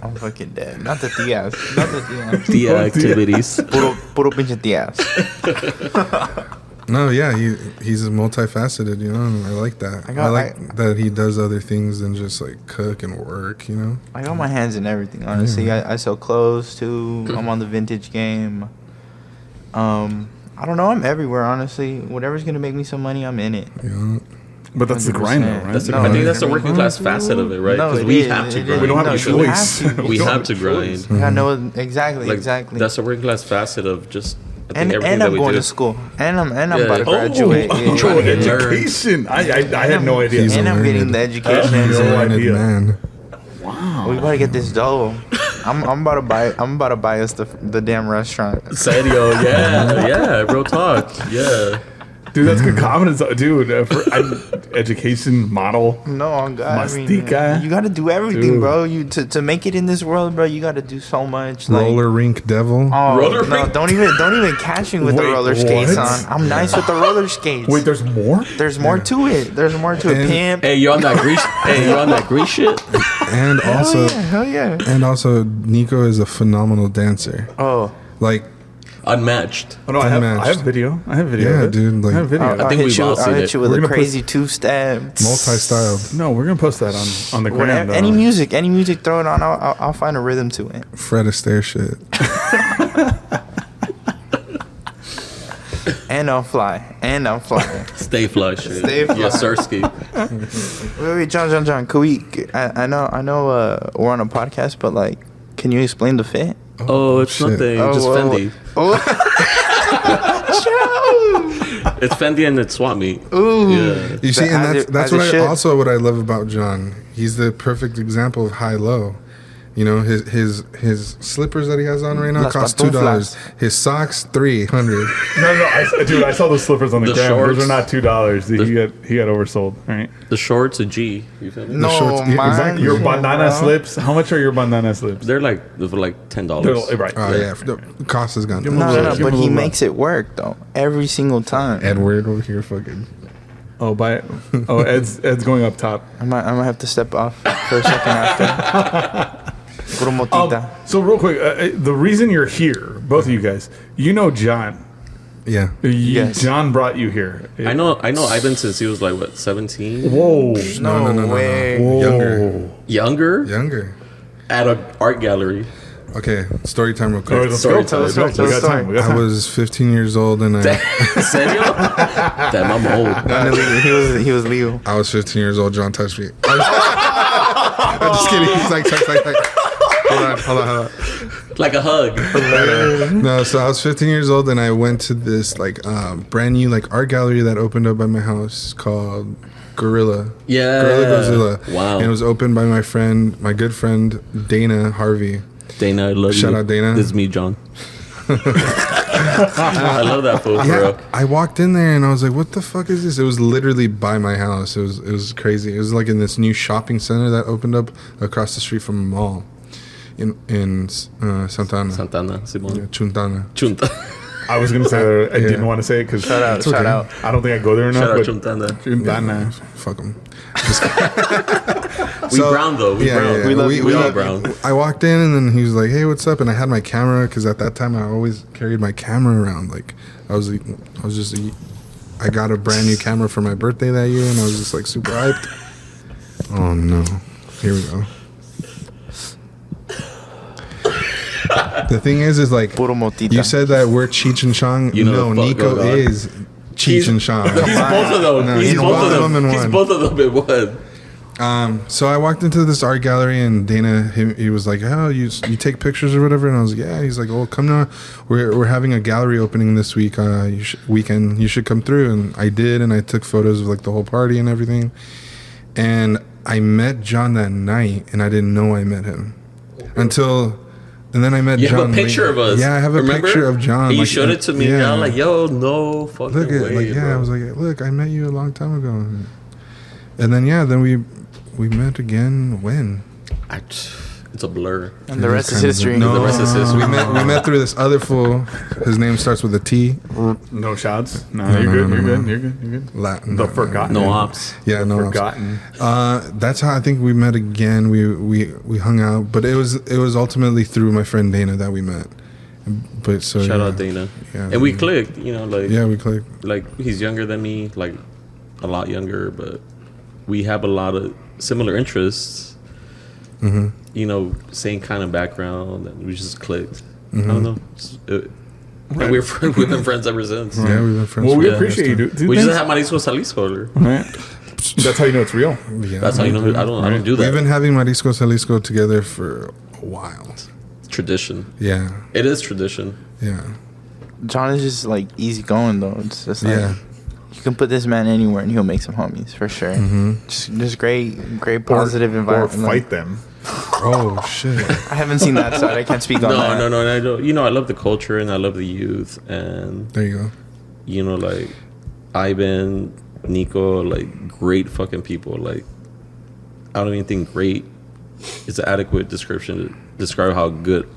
I'm fucking dead. Not the Diaz. Not the Diaz. The activities. Puro pinche Diaz. No, yeah, he's multifaceted, you know, and I like that. I like that he does other things than just like cook and work, you know. I got my hands in everything, honestly. I sell clothes too. I'm on the vintage game. I don't know. I'm everywhere, honestly. Whatever's gonna make me some money, I'm in it. You know? But that's the grind, though, right? That's the, No, I think that's I the mean- working class facet of it, right? No, Because it we is, have to it grind. is. We don't have No, a you choice. have to. We have to grind. I know exactly, Like, exactly. That's the working class facet of just. I think and everything that I'm we going do. to school, and I'm Yeah. about to graduate. Oh, Yeah. trying to get learned. education. I had no idea. He's And a I'm getting learned- the education. He's a No learned idea. man. Wow. We about to get this dough. I'm about to buy us the damn restaurant. Serio, yeah, real talk, yeah. Dude, that's good confidence, dude. Education model. No, on God, I mean, Mastica. you got to do everything, Dude. bro. You to make it in this world, bro. You got to do so much. Like, Roller rink devil. oh Roller no, rink? don't even catch me with the Wait, roller skates what? on. I'm nice with the roller skates. Wait, there's more? There's more to it. There's more to it. And- Pimp. Hey, you on that grease? Hey, you on that grease shit? And also, Hell yeah. and also, Nico is a phenomenal dancer. Oh, Like, Unmatched. Oh, no, I Unmatched. have video. I have video. Yeah, of it. dude, like- I have video. I'll think hit we've you. all I'll seen hit it. you with We're a gonna crazy two-step. multi-styled. No, we're gonna post that on the gram. though. Any music, throw it on. I'll find a rhythm to it. Fred Astaire shit. And I'll fly. Stay flush. Stay fly. Yes, sirski. Wait, John. Could we? I know. We're on a podcast, but like, can you explain the fit? Oh, it's shit. nothing. Oh, Just whoa. Fendi. It's Fendi and it's swap meet. Ooh. Yeah. You see, and As that's it what should. also what I love about John. He's the perfect example of high-low. You know, his slippers that he has on right now Las cost pantuflas. $2. His socks $300. No, dude, I saw the slippers on the The gram. shorts. Those are not $2. He got oversold, right? The shorts, a G. You feel me? No, shorts- yeah, mine. exactly. Your Come bandana bro. slips. How much are your bandana slips? They're like $10. They're- right. Oh yeah, the cost has gone. Give him No, a no, Give but him a he little makes it work though. Every single time. Edward over here, fucking. Oh, Ed's going up top. I might have to step off for a second after. Puro motita. So real quick, the reason you're here, both of you guys, you know John. Yeah. Yes. John brought you here. I know Ivan since he was like, what, 17? Whoa. No. way. Whoa. Younger. Younger? Younger. At an art gallery. Okay, story time real All right, quick. let's Story go. time. Let's go. Tell We us got time. We got I time. was 15 years old and Serio? Damn, I'm old. He was Leo. I was 15 years old. John touched me. I'm just kidding. He's like. Hold on. Like a hug. No, so I was 15 years old and I went to this like brand new like art gallery that opened up by my house called Gorilla. Yeah. Gorilla. Wow. And it was opened by my good friend Dana Harvey. Dana, I love you. Shout out, Dana. This is me, John. I love that fool, for Yeah, real. I walked in there and I was like, "What the fuck is this?" It was literally by my house. It was crazy. It was like in this new shopping center that opened up across the street from a mall in Santana. Simon. Yeah, Chuntana. Chunta. I was gonna say that. I didn't want to say it because Shout out. I don't think I go there enough. Shout out but Chuntana. Chuntana. Fuck them. We brown though. We brown. We love you. We all love brown. I walked in and then he was like, "Hey, what's up?" And I had my camera because at that time I always carried my camera around. Like I got a brand new camera for my birthday that year and I was just like super hyped. Oh no, here we go. The thing is like Puro motita. you said that we're Cheech and Chong. You know No, the fuck Nico going on. is Cheech and Chong. He's both of them. No, He's he's both one of of them. them in He's one. both of them in one. So I walked into this art gallery and Dana, he was like, "Oh, you take pictures or whatever?" And I was like, "Yeah." He's like, "Oh, come now. We're having a gallery opening this week. Weekend. You should come through." And I did, and I took photos of like the whole party and everything. And I met John that night, and I didn't know I met him and then I met You John. have a picture of us. Yeah, I have a Remember? picture of John. And you like, showed it to me. Yeah. And I was like, yo, no fucking Look at way, bro. I was like, "Look, I met you a long time ago." And then then we met again when? It's a blur. And the rest is history. No, The rest is history. we met through this other fool. His name starts with a T. No shots. No, you're good. You're good. You're good. You're good. Latin. The forgotten. No ops. Yeah, no. Forgotten. That's how I think we met again. We hung out, but it was ultimately through my friend Dana that we met. But so Shout yeah. out Dana. Yeah. And we clicked, like Yeah, we clicked. like he's younger than me, like a lot younger, but we have a lot of similar interests. Mm-hmm. Same kind of background, and we just clicked. Mm-hmm. I don't know. And we've been friends ever since. Yeah, we've been friends. Well, we for- appreciate you, dude. We just have Marisco Salisco. Right? That's how you know it's real. Yeah. That's how you know. I don't do that. We've been having Marisco Salisco together for a while. Tradition. Yeah, It is tradition. yeah, John is just like easy going though. It's just like yeah. you can put this man anywhere and he'll make some homies for sure. Just great positive Or environment. fight them. Oh shit. I haven't seen that side. I can't speak on that. No. I don't. I love the culture and I love the youth and There you go. like Ivan, Nico, like great fucking people. Like I don't even think great is an adequate description to describe how good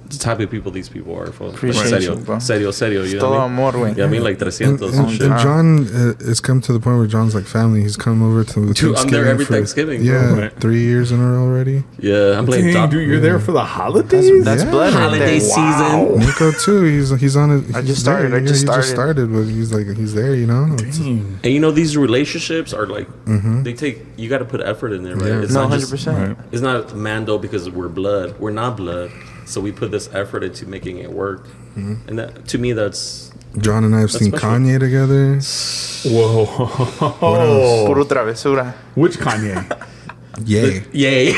the type of people these people are. For Appreciate serio, you, bro. serio. You know Todo what I mean? amor, güey. Yeah, I mean like 300 and shit. And John has come to the point where John's like family. He's come over to the Dude, I'm there every Thanksgiving, bro. Yeah, Right. 3 years in a row already. Yeah, I'm playing Dang, top. dude, you're there for the holidays? That's Yeah. blood right Holiday there. season. Nico too. He's on it. I he's just started, there. I just Yeah, he just started. started, but he's there. It's- Dang. And these relationships are like they take. You got to put effort in there, right? Yeah. It's No, not just 100%. Right. It's not Mando because we're blood. We're not blood. So we put this effort into making it work. And that, to me, that's John and I have That's seen special. Kanye together. Whoa. Puro travesura. Which Kanye? Yay. yay.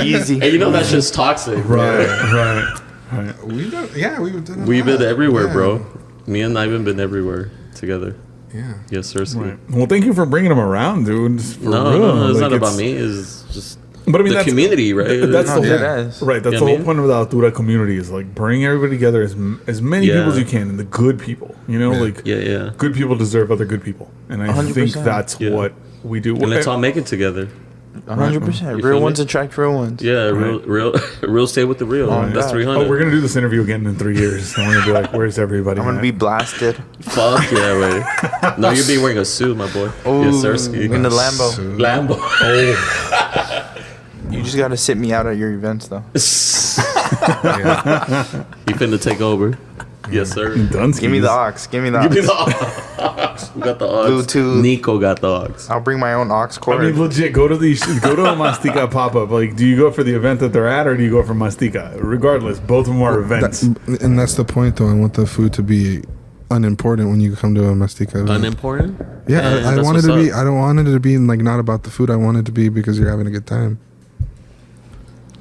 Easy. And that's just toxic. Right. We've done a We've lot. been everywhere, Yeah. bro. Me and Ivan been everywhere together. Yeah. Yes, sir. Right. Well, thank you for bringing him around, dude. For No, real. it's Like, not about me. It's just But I mean, the that's community, right? That's No, the dead whole, ass. right. That's You the know whole what I point of the Altura community is like bring everybody together as many Yeah. people as you can, and the good people. Like Yeah. good people deserve other good people, and I 100%. think that's Yeah. what we do. And let's all make it together. 100%. You feel Real me? ones attract real ones. Yeah, real stay with the real. Oh, That's God. 300. Oh, we're gonna do this interview again in 3 years. And we're gonna be like, "Where's everybody?" I'm gonna at? be blasted. Fuck yeah, right. No, you'll be wearing a suit, my boy. Oh, Yes, sir. in the Lambo. So- Lambo. You just gotta sit me out at your events though. yeah. You finna take over. Yes, sir. Dunskies. Give me the ox. Give me the Give me ox. the ox. We got the ox. Bluetooth. Nico got the ox. I'll bring my own ox I cord. mean, legit, go to a Mastica pop-up. Like, do you go for the event that they're at, or do you go for Mastica? Regardless, both of them are events. And that's the point, though. I want the food to be unimportant when you come to a Mastica event. Unimportant? Yeah, Man, I that's wanted what's to be. up. I don't want it to be like not about the food. I want it to be because you're having a good time.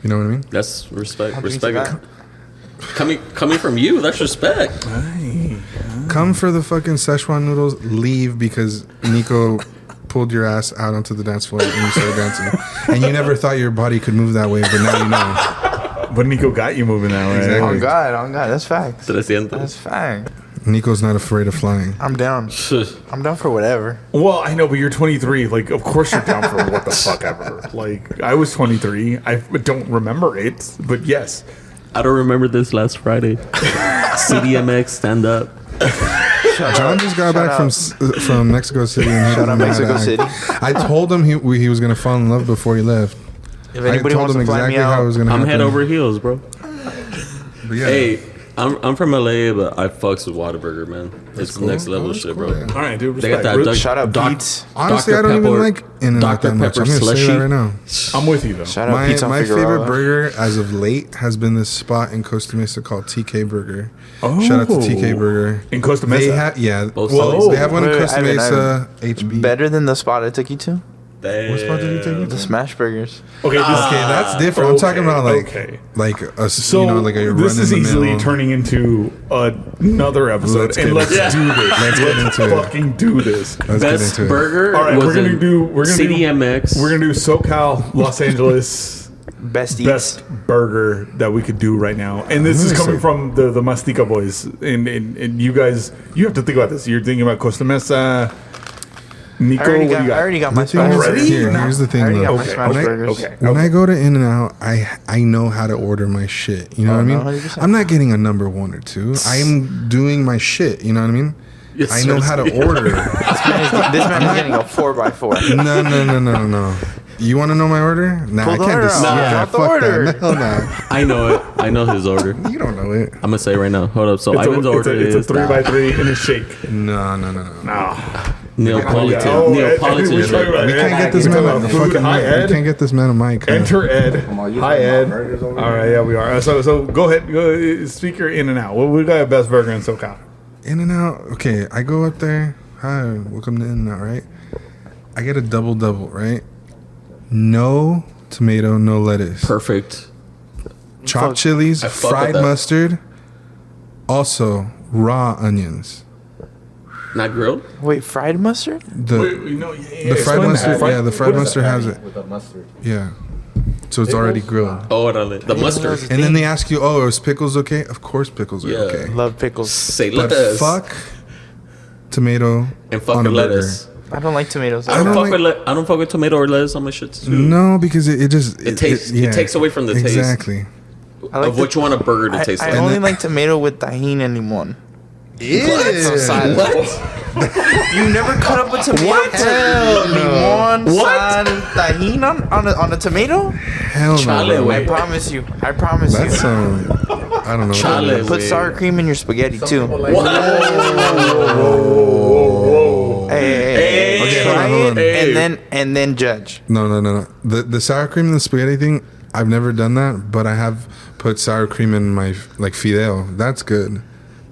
You know what I mean? That's respect. How do you say Respect. that? Coming from you, that's respect. Come for the fucking Szechuan noodles. Leave because Nico pulled your ass out onto the dance floor and you started dancing. And you never thought your body could move that way, but now you know. But Nico got you moving that way. Exactly. Oh God, that's facts. Se le siente. That's fact. Nico's not afraid of flying. I'm down. I'm down for whatever. Well, I know, but you're 23. Like, of course you're down for what the fuck ever. Like, I was 23. I don't remember it, but yes. I don't remember this last Friday. CDMX, stand up. John just got back from Mexico City. And he Shout out didn't know how to Mexico act. City. I told him he was going to fall in love before he left. If I anybody told wants him to fly exactly me how it out, was going to I'm happen. head over heels, bro. But yeah. Hey, I'm from LA, but I fucks with Whataburger, man. It's cool. next level Oh, that's shit, cool, bro. yeah. All right, dude. They got Respect. that Really- shout out Beats. Honestly, Dr. I don't even Pepper- like In-N-Out Dr. that much. Pepper I'm going to say slushy. that right now. I'm with you, though. Shout out Pizza My Figueroa. favorite burger as of late has been this spot in Costa Mesa called TK Burger. Oh. Shout out to TK Burger. In Costa Mesa? They have, yeah. Both Well, sides. they have one in Wait, Costa Ivan, Mesa, HB. Better than the spot I took you to? What spot did you take me The to? Smash Burgers. Okay, this, Okay, that's different. I'm talking about like a So like a this run is in the easily middle. turning into another episode, Let's and get let's into do this. Let's get into it. Fucking do this. Let's get Best into it. burger. All right, was we're gonna in do CDMX. We're gonna do SoCal, Los Angeles Best eats. best burger that we could do right now, and this is coming from the Mastica Boys, and you guys, you have to think about this. You're thinking about Costa Mesa. Nico, I already what do you got? got, I already got my The thing Smash is, Burgers. here's the thing I already though. got my Okay, Smash okay, Burgers. okay. When I go to In-N-Out, I know how to order my shit. You know what I mean? 100%. I'm not getting a number 1 or 2. I am doing my shit. You know what I mean? Yes, I know sir. how to order. This man is getting a 4x4. No. You want to know my order? Nah, Pull I the can't order just. out. Yeah, Drop the fuck order. that. Hell no. I know it. I know his order. You don't know it. I'm gonna say it right now. Hold up. So Ivan's order it's a is 3x3 and a shake. No. Neapolitan. Oh, Neapolitan. we're talking about We Ed. can't get this We're man talking a about food. fucking Hi, mic. Ed. We can't get this man a mic. Enter Ed. Hi, Ed. All right, yeah, we are. So go ahead. Go, speak your in and out. Well, we got a best burger in SoCal. In-N-Out. Okay, I go up there. Hi, welcome to In-N-Out, right? I get a double, right? No tomato, no lettuce. Perfect. Chopped chilies, I fuck with fried that. mustard, also raw onions. Not grilled. Wait, fried mustard? The fried mustard, the fried mustard has it. With the mustard. Yeah. So it's already grilled. Oh, the mustard. And then they ask you, oh, is pickles okay? Of course pickles are Yeah. okay. Love pickles. Say But lettuce. fuck tomato and on a fucking burger. lettuce. I don't like tomatoes. I don't, don't fuck like- with I don't fuck with tomato or lettuce on my shit too. No, because it just... It takes away from the taste. Exactly. I like Of what you want a burger to taste I like. only then- like tomato with tahini and limon. What? You never cut up a tomato? What? Limon, sal, tahini on a tomato? Hell Chale, no. wait. I promise you. I promise That's you. I don't know. Chale. What that is. Put sour cream in your spaghetti too. Hey, Okay, try hold on. it and then judge. No. The sour cream and the spaghetti thing, I've never done that, but I have put sour cream in my like fideo. That's good.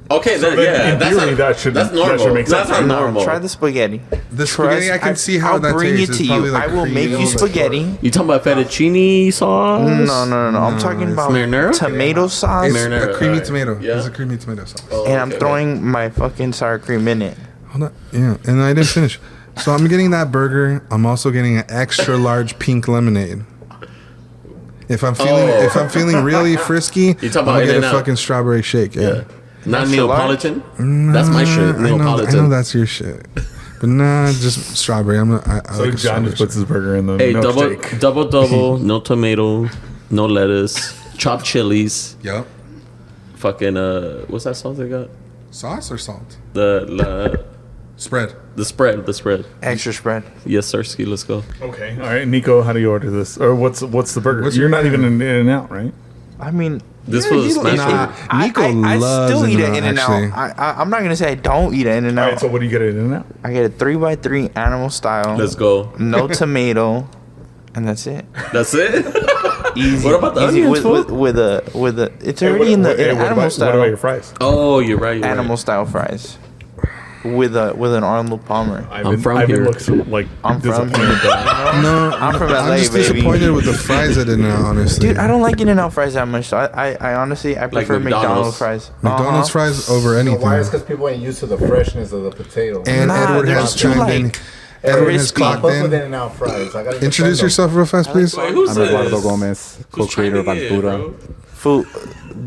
Okay, then, in theory, that should normal. make That's sense. not normal. Try the spaghetti. The spaghetti, I can see how that I'll bring tastes. it It's to probably you. like I will make creamy, you like- spaghetti. You talking about fettuccine sauce? No. I'm talking about Marinara? tomato sauce, It's Marinara, a creamy alright. tomato. Yeah. It's a creamy tomato sauce. Oh, and I'm okay. throwing my fucking sour cream in it. Hold on. Yeah, and I didn't finish. So I'm getting that burger. I'm also getting an extra large pink lemonade. If I'm feeling really frisky, talking about I'll get a In-N-Out. fucking strawberry shake. Yeah. Not Extra large? Neapolitan. That's my shit. I know Neapolitan. that's your shit. But nah, just strawberry. I So like a John strawberry just puts his burger in the Hey, milkshake. double, no tomato, no lettuce, chopped chilies, shake. Yep. fucking what's that sauce they got? Sauce or salt? The Spread. spread. Extra spread. Yes, sir. Ski, let's go. Okay, all right, Nico, how do you order this? Or what's the burger? What's You're your- not even in and out, right? I mean, This was Nah, smash. Nico I loves still eat an In-N-Out, In-N-Out. actually. I'm not gonna say I don't eat an All In-N-Out. right, so what do you get it in now? I get a 3x3 animal style. Let's go. No tomato, and that's it. That's it. Easy. What about the easy onions, with a. It's already in the animal style. What about your fries? Oh, you're right. You're Animal style fries. With an Arnold Palmer. I'm from Ivan here. looks like I'm from disappointed here. that- No, I'm from I'm LA, just baby. disappointed with the fries at In-N-Out, honestly. Dude, I don't like In-N-Out fries that much. So I honestly prefer McDonald's. McDonald's fries. McDonald's fries over anything. Why? It's because people ain't used to the freshness of the potato. And Nah, Edward they're has too, chimed like, in. Edward has crispy. I clocked fuck with in. In-N-Out fries. I gotta Introduce defend yourself real fast, please. Wait, who's I'm this? Eduardo Gomez, Who's co-creator of chiming in, Altura. bro? Food.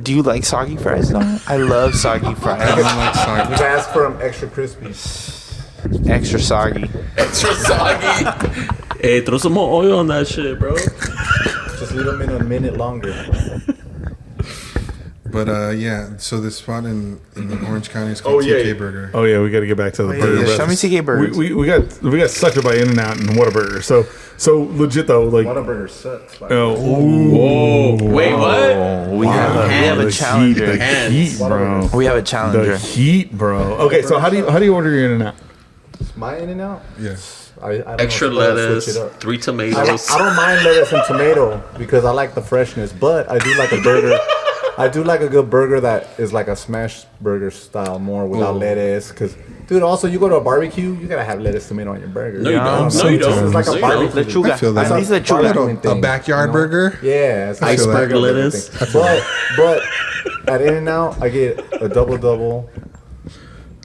Do you like soggy fries though? I love soggy I don't fries. like them. soggy. You gotta ask for them extra crispy. Extra soggy. Extra soggy. Hey, throw some more oil on that shit, bro. Just leave them in a minute longer. But yeah, so this spot in Orange County is called Oh, yeah. TK Burger. Oh yeah, we got to get back to the Yeah, burger. yeah, but show me TK burgers. we got suckered by In-N-Out and Whataburger. So legit though, like Whataburger sucks. Like, Whoa. Wait, what? We have a the challenger. Heat, the heat, bro. We have a The challenger. heat, bro. Okay, so how do you order your In-N-Out? my In-N-Out. Yeah. I don't Extra know if I gotta switch lettuce, it up. 3 I tomatoes. don't mind lettuce and tomato because I like the freshness, but I do like a burger. I do like a good burger that is like a smash burger style more without lettuce. Cause, dude, also you go to a barbecue, you gotta have lettuce, tomato on your burger. No, you Yeah, don't. No, you sometimes. don't. It's like No, a you don't. barbecue. Lechuga. I feel that. At least lechuga. Thing, A backyard you know? burger? Yeah, it's like Iceberg a burger lettuce. thing. But at In-N-Out, I get a double.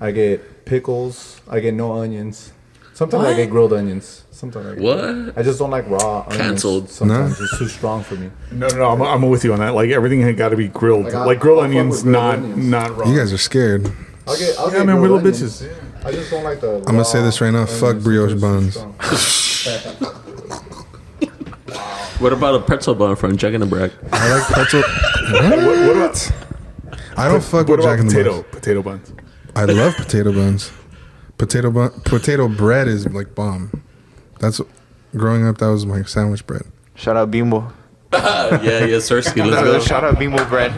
I get pickles. I get no onions. Sometimes I get grilled onions. Sometimes I get What? I just don't like raw onions. Cancelled. Sometimes it's too strong for me. No, I'm with you on that. Like everything had got to be grilled. Like grilled I'll fuck onions, with grilled not onions. not raw. You guys are scared. I'll get Yeah, man, we're grilled little onions. bitches. I just don't like the. I'm gonna say this right now. Fuck brioche buns. What about a pretzel bun from Jack in the Brack? I like pretzel. What about I don't fuck what with about Jack in the Box. potato buns? I love potato buns. Potato bread is like bomb. That's growing up. That was my sandwich bread. Shout out Bimbo. Yeah, Sirski. Let's go. Shout out Bimbo bread.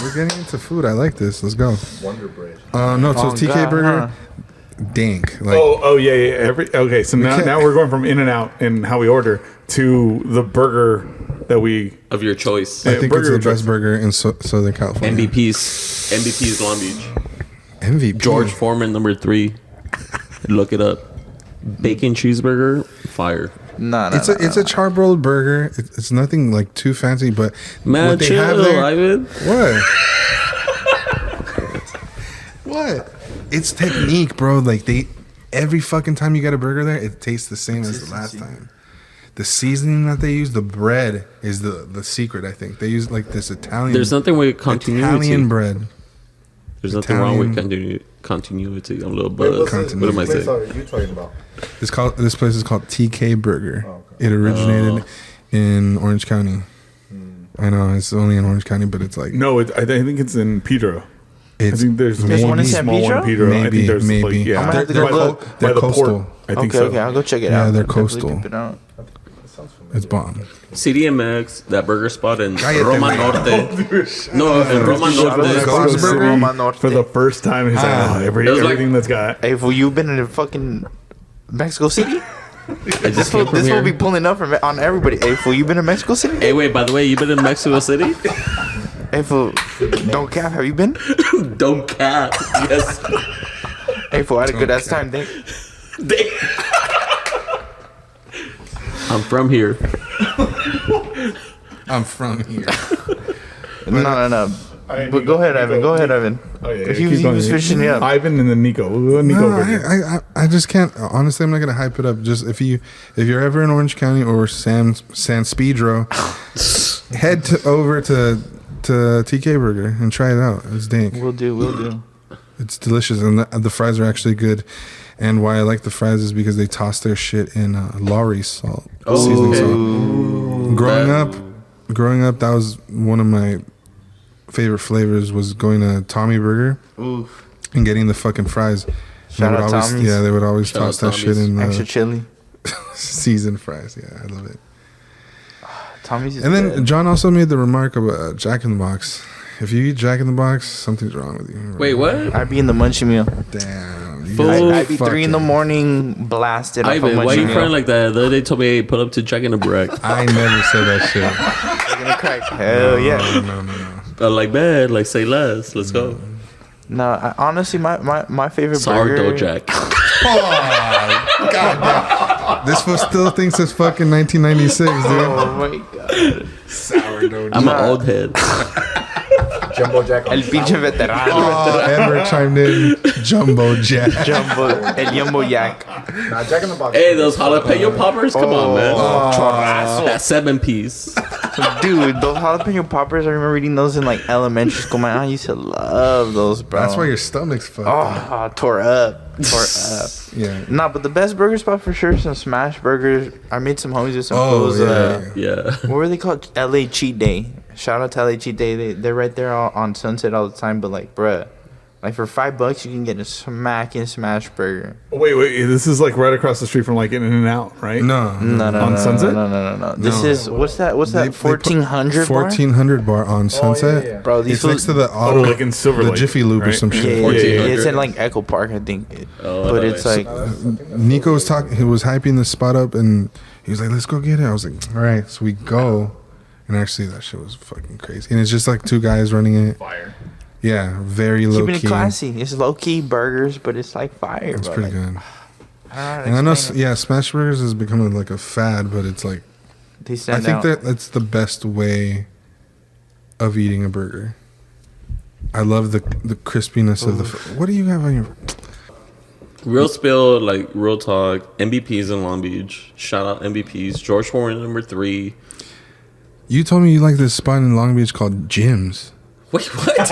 We're getting into food. I like this. Let's go. Wonder Bread. No, so Oh, TK God, Burger, dank. Like Oh yeah. Okay, so can't- now we're going from In-N-Out and how we order to the burger that we. Of your choice. I think it's burger the best choice. burger in Southern California. MVP's Long Beach. MVP. George Foreman number 3. Look it up. Bacon cheeseburger, fire. No. It's a charbroiled burger. It's nothing like too fancy, but Man, what they chill, have there. Ivan. What? What? It's technique, bro. Like every fucking time you get a burger there, it tastes the same as the last time. The seasoning that they use, the bread is the secret. I think they use like this Italian. There's nothing with continuity. Italian bread. There's nothing wrong with Italian- continuity. I'm a little Wait, buzzed. what's What am I place saying? are you talking about? This place is called TK Burger. Oh, okay. It originated in Orange County. I know it's only in Orange County, but it's like No, I think it's in Pedro. I it's think there's There's one in San small one in Pedro? Pedro. I Maybe, think there's maybe. like, yeah. I'm gonna have to They're go by the- look. by They're the coastal. port. I think Okay, so. okay, I'll go check it Yeah, out. they're Definitely coastal. check it out. it's bomb. CDMX, that burger spot in Cállate, Roma güey. Norte. No, in Roma Norte. Ghost City Burger? Roma Norte. For the first time in his life, It was like- everything that's got. Hey, fool, you been in fucking Mexico City? I just came from This will here. be pulling up on everybody. Hey, fool, you been in Mexico City? Hey, wait, by the way, you been in Mexico City? Hey, fool, don't cap. Have you been? Don't cap. Yes. Hey, fool, I had a good ass time. Thank. I'm from here. I'm from here. No. But go ahead, Evan. Go ahead, Evan. Oh, yeah, Because yeah, he keep going. was fishing me up. Ivan and then Nico. We'll go Nico No, burger. I just can't. Honestly, I'm not gonna hype it up. Just if you're ever in Orange County or San Pedro, head over to TK Burger and try it out. It's dank. We'll do. It's delicious, and the fries are actually good. And why I like the fries is because they toss their shit in Lowry salt, seasoning salt. Growing up, that was one of my favorite flavors. Was going to Tommy Burger Oof. and getting the fucking fries. Shout out Tommy's. Yeah, they would always Shout toss out that shit Tommy's. in Extra chili. seasoned fries. Yeah, I love it. Tommy's is And then good. John also made the remark about Jack in the Box. If you eat Jack in the Box, something's wrong with you. Wait, what? I'd be in the munchie meal. Damn. Fool. I'd be 3 a.m. blasted off a Ivan, why munchie you meal. crying like that? The other day told me, hey, pull up to Jack in the Box. I never said that shit. Taking a crack. Hell yeah. No. Like, man, like, say less. Let's go. No, honestly, my favorite Sourdough burger. Jack. Oh, God. This fool still thinks it's fucking 1996, dude. Oh my god. Sourdough. I'm an old head. Jumbo Jack. El pinche veterano. Oh, Edward chimed in. Jumbo Jack. Jumbo. El Jumbo Yak. Nah, Jack in the Box. Hey, those jalapeno poppers? Come on, man. Chorrazo. That 7-piece. Dude, those jalapeno poppers, I remember eating those in like elementary school. Man, I used to love those, bro. That's why your stomach's fucked up. Tore up. Yeah. Nah, but the best burger spot for sure, some smash burgers. I made some homies with some Oh, fools. yeah. Yeah. What were they called? LA Cheat Day. Shout out to LA Cheat Day. They're right there on Sunset all the time. But like, bruh, like for $5 you can get a smacking smash burger. Wait. This is like right across the street from like In-N-Out, right? No. On Sunset? No. This No. is what's that? What's that? They put 1400 bar? 1400 bar on Sunset. yeah. Bro, these It's next to the Oh, like in Silver the Lake, Jiffy Lube or right? some Yeah, shit. yeah, 1400. it's in like Echo Park, I think. Oh, But I it's know. like, Nico was talking. He was hyping the spot up, and he was like, "Let's go get it." I was like, "All right." So we go, and actually, that shit was fucking crazy. And it's just like 2 guys running it. Fire. Yeah, very low keeping key. it classy. It's low key burgers, but it's like fire. It's bro. pretty Like, good. I don't know how to And I know, explain it. smash burgers is becoming like a fad, but it's like They I stand think out. that that's the best way of eating a burger. I love the crispiness of the. What do you have on your? Real spill, like real talk. MVPs in Long Beach. Shout out MVPs. George Foreman #3. You told me you like this spot in Long Beach called Jim's. Wait, what?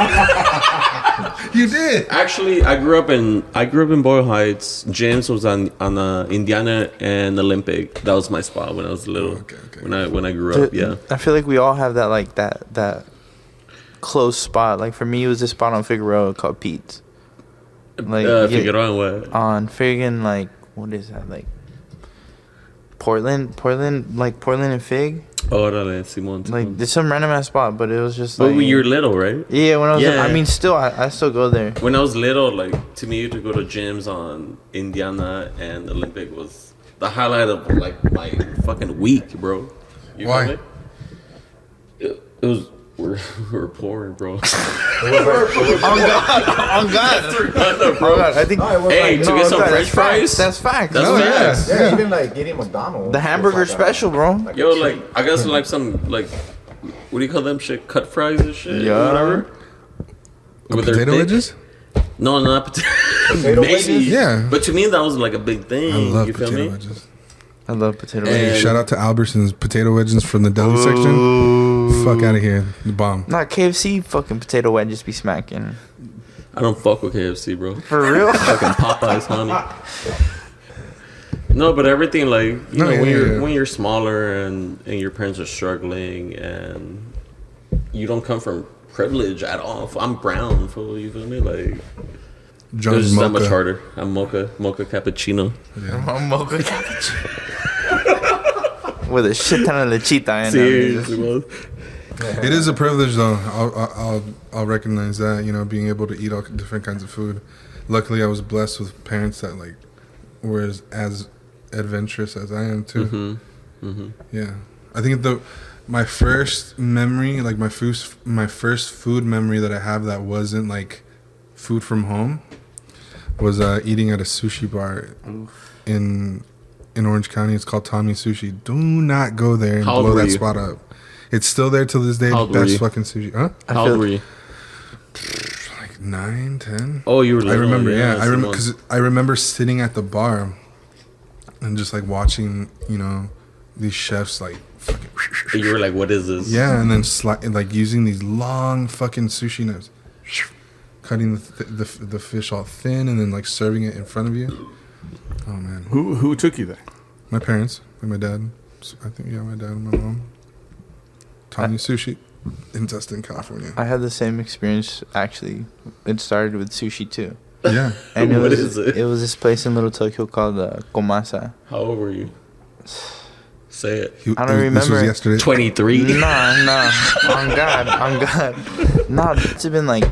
You did. Actually, I grew up in Boyle Heights. James was on Indiana and Olympic. That was my spot when I was little. Okay. When I grew up, yeah. I feel like we all have that like that close spot. Like for me, it was this spot on Figueroa called Pete's. Like Figueroa and what? on friggin' like what is that like? Portland, like Portland and Fig. Órale, Simón. Like there's some random ass spot, but it was just But like when you were little, right? yeah. When I was, Yeah. I mean, still I still go there. When I was little, like to me to go to gyms on Indiana and Olympic was the highlight of like my fucking week, bro. You Why? feel me? It was we're poor, bro. On God, bro. I think. No, it was Hey, like, to get some that's French facts. fries? That's facts. That's Oh, facts. yeah. yeah, even like eating McDonald's. The hamburger was like special, bro. like Yo, a like treat. I got some like what do you call them shit? Cut fries and shit. Yeah. Whatever. With their Potato thick- wedges? No, not potato. Potato Maybe. wedges? Yeah. But to me, that was like a big thing. I love you feel potato me? wedges. I love potato And- wedges. Hey, shout out to Albertson's potato wedges from the deli section. Fuck out of here. The bomb. Not KFC fucking potato wedges be smacking. I don't fuck with KFC, bro. For real? Fucking Popeyes, honey. No, but everything like you No, know yeah, yeah. when you're smaller and your parents are struggling and you don't come from privilege at all. I'm brown, fool. You feel me? Like it was John's just that much Mocha. harder. I'm mocha cappuccino. I'm mocha cappuccino. With a shit ton of lechita in Seriously, them. bro. It is a privilege, though. I'll recognize that. You know, being able to eat all different kinds of food. Luckily, I was blessed with parents that like were as adventurous as I am too. Yeah, I think my first memory, like my first food memory that I have that wasn't like food from home, was eating at a sushi bar in Orange County. It's called Tommy Sushi. Do not go there and How old blow were that you? spot up. It's still there till this day. How old were Best you? fucking sushi. Huh? How old were you? Like 9, 10. Oh, you were little. I remember. Yeah, I remember Simón. because I remember sitting at the bar and just like watching, you know, these chefs like fucking. You were like, "What is this?" Yeah, and then like using these long fucking sushi knives, cutting the fish all thin and then like serving it in front of you. Oh man, Who took you there? my parents and my dad. I think my dad and my mom. Tommy Sushi in Tustin, California. I had the same experience actually. It started with sushi too. Yeah, And What it is was it? it was this place in Little Tokyo called Komasa. How old were you? Say it. He- I don't This was remember. yesterday. 23. Nah. On God. No, it's been like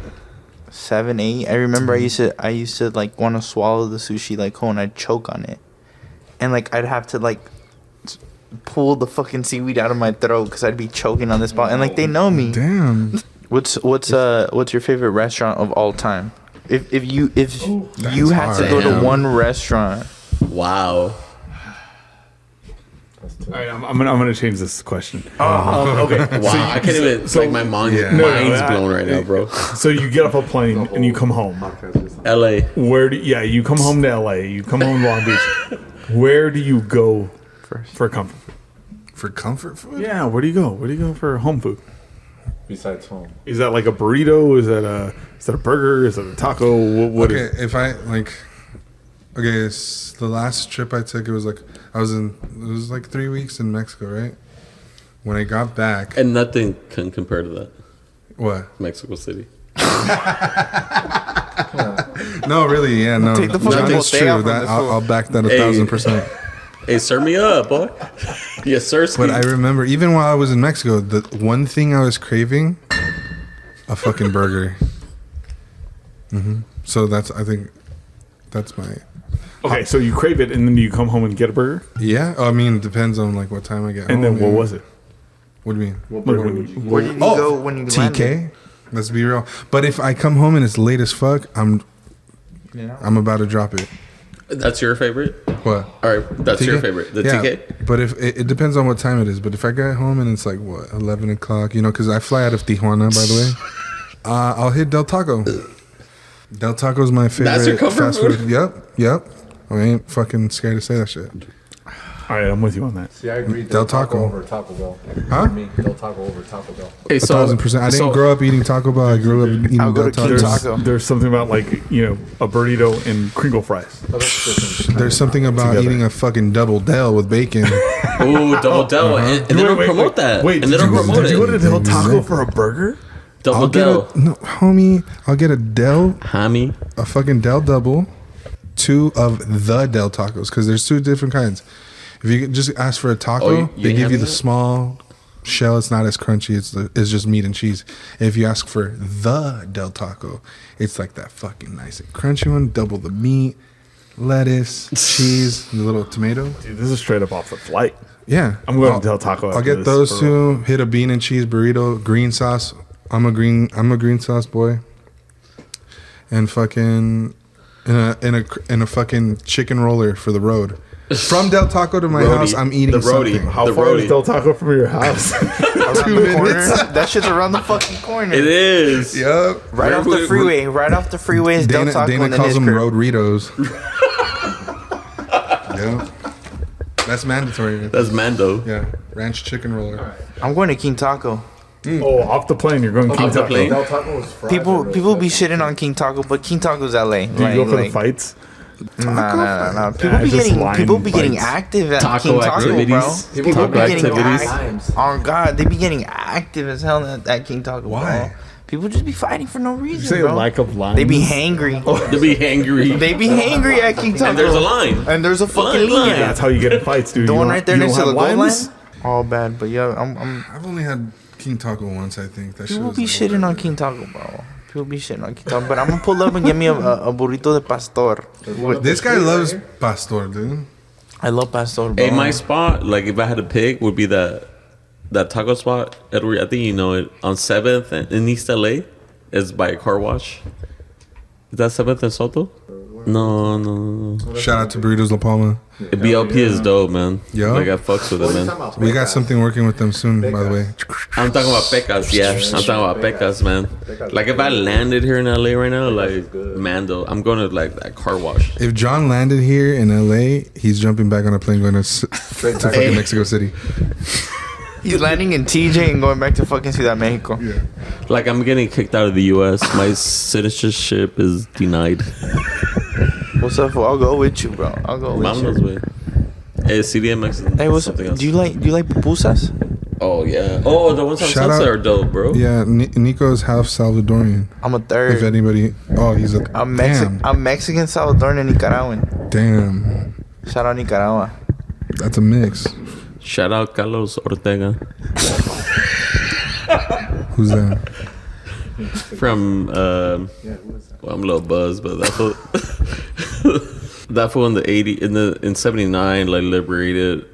7, 8. I remember I used to like want to swallow the sushi like whole, and I'd choke on it, and like I'd have to like pull the fucking seaweed out of my throat because I'd be choking on this ball, and like they know me. Damn. What's your favorite restaurant of all time? If you had to go to one restaurant. Wow. All right, I'm gonna change this question. Okay. Wow. I can't even. It's like my mind's blown right now, bro. So you get off a plane and you come home. L.A. You come home to LA. You come home to Long Beach. Where do you go for comfort food? For comfort food? Yeah, where do you go? Where do you go for home food? Besides home. Is that like a burrito? Is that a burger? Is that a taco? What okay, is? if I like, okay, the last trip I took, it was like it was like 3 weeks in Mexico, right? When I got back, And nothing can compare to that. what? Mexico City. No, really, yeah, no. Take the fucking That is botella true. from That this I'll back that Hey. 1,000%. Hey, serve me up, boy. Yes, sir. But I remember, even while I was in Mexico, the one thing I was craving, a fucking burger. So I think that's my. Okay, so you crave it and then you come home and get a burger, Yeah, I mean, it depends on like what time I get and home. then what yeah. was it? What do you mean? What burger When would you- you Where did you go when you landed? TK. Let's be real. But if I come home and it's late as fuck, I'm about to drop it. That's your favorite? What? All right, that's your TK? favorite. The Yeah, TK? but if it depends on what time it is. But if I get home and it's like what 11 o'clock, because I fly out of Tijuana, by the way, I'll hit Del Taco. Del Taco is my favorite That's your comfort fast food? food. Yep. I ain't fucking scared to say that shit. All right, I'm with you on that. See, I agree. Del Del Taco Taco. over Taco Bell. Huh? For me, Del Taco over Taco Bell. Hey, 1,000%. I didn't grow up eating Taco Bell. I grew up eating I'll go Del to King Taco. Taco. There's something about like a burrito and crinkle fries. But that's different. There's something about Together. eating a fucking double Del with bacon. Ooh, double Del. And they don't promote that. Wait, and they did don't you, promote did you go it. to Del Taco Exactly. for a burger? Double I'll get Del. no, homie. I'll get a Del, Hammy. a fucking Del double, 2 of the Del Tacos, because there's 2 different kinds. If you just ask for a taco, Oh, you they ain't give you having the it? small shell. It's not as crunchy. It's just meat and cheese. If you ask for the Del Taco, it's like that fucking nice and crunchy one. Double the meat, lettuce, cheese, and a little tomato. Dude, this is straight up off the flight. Yeah, I'm going to Del Taco. I'll after get this those for real. 2. Hit a bean and cheese burrito, green sauce. I'm a green sauce boy. And fucking in a fucking chicken roller for the road. From Del Taco to my Roadie. house, I'm eating The roadie. something. How The far roadie. is Del Taco from your house? Around the corner. That shit's around the fucking corner. It is. Yep. Right off the freeway. Right off the freeway is Del Taco. Dana and then calls his them crib. road Ritos. Yep. That's mandatory. That's Mando. Yeah. Ranch chicken roller. I'm going to King Taco. Oh, off the plane, you're going King Off the Taco. plane? Del Taco was fried. People but be it's shitting on King Taco, but King Taco's LA. Do you go for the fights? Nah. People Nah, be just getting line getting fights. active at Taco King Taco, activities. bro. People People be be getting activities. active. Oh God, they be getting active as hell at King Taco. Why? Bro. People just be fighting for no reason, You say bro. lack of lines? They be hangry. To be hangry. They be hangry at King Taco. And there's a line. And there's a fucking Line. line. That's how you get in fights, dude. The You one don't- right there you next to don't the have goal line. lines? All bad, but yeah, I'm I've only had King Taco once, I think. That shit people was be like, shitting on whatever. King Taco, bro. People be shitting on King Taco, but I'm gonna pull up and get me a burrito de pastor. This guy loves pastor, dude. I love pastor, bro. Hey, my spot, like if I had to pick, would be that taco spot. Edward, I think you know it. On 7th in East LA, is by a car wash. Is that 7th and Soto? No. Shout out to Burritos La Palma. BLP is dope, man. Yeah. Like I fucks with it, man. We got something working with them soon, by the way. I'm talking about pecas, yeah. I'm talking about pecas, man. Like if I landed here in LA right now, like Mando, I'm going to like that car wash. If John landed here in LA, he's jumping back on a plane going to fucking Hey. Mexico City. He's landing in TJ and going back to fucking Ciudad Mexico. Yeah. Like I'm getting kicked out of the US. My citizenship is denied. What's up, fool? I'll go with you, bro. I'll go with Vámonos, you. güey. Hey, CDMX is Hey, what's up? something else. Do you like pupusas? Oh, yeah. Oh, the ones on Shout Sunset out- are dope, bro. Yeah, Nico's half Salvadorian. I'm a If third. anybody, he's a I'm damn, Mexican, Salvadoran, and Nicaraguan. damn. Shout out Nicaragua. That's a mix. Shout out Carlos Ortega. Who's that? from well, I'm a little buzzed, but that fool, that fool in the in 79 like liberated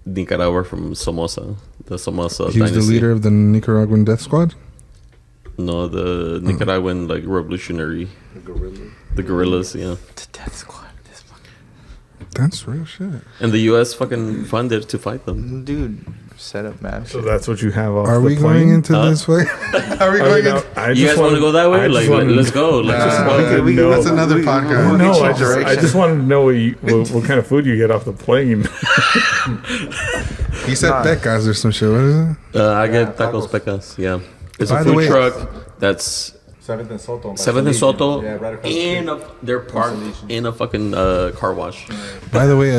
Nicaragua from Somoza, the Somoza He was dynasty. the leader of the Nicaraguan death squad. No, the Nicaraguan like revolutionary, the guerrillas, yeah. The death squad. This fucking That's real shit. And the U.S. fucking funded to fight them. dude. Set up, man. So that's what you have off Are the we plane? going into this way? Are we going into? You guys want to go that way? Like, let's go. Let's just go. That's another podcast. No, I just wanted to know what kind of food you get off the plane. He said pecas or some shit. What is it? I get tacos pecas. Yeah, it's By a the food way- truck that's 7th and Soto. 7th and Soto, Yeah, right across the and street. they're parked in a fucking car wash. By the way,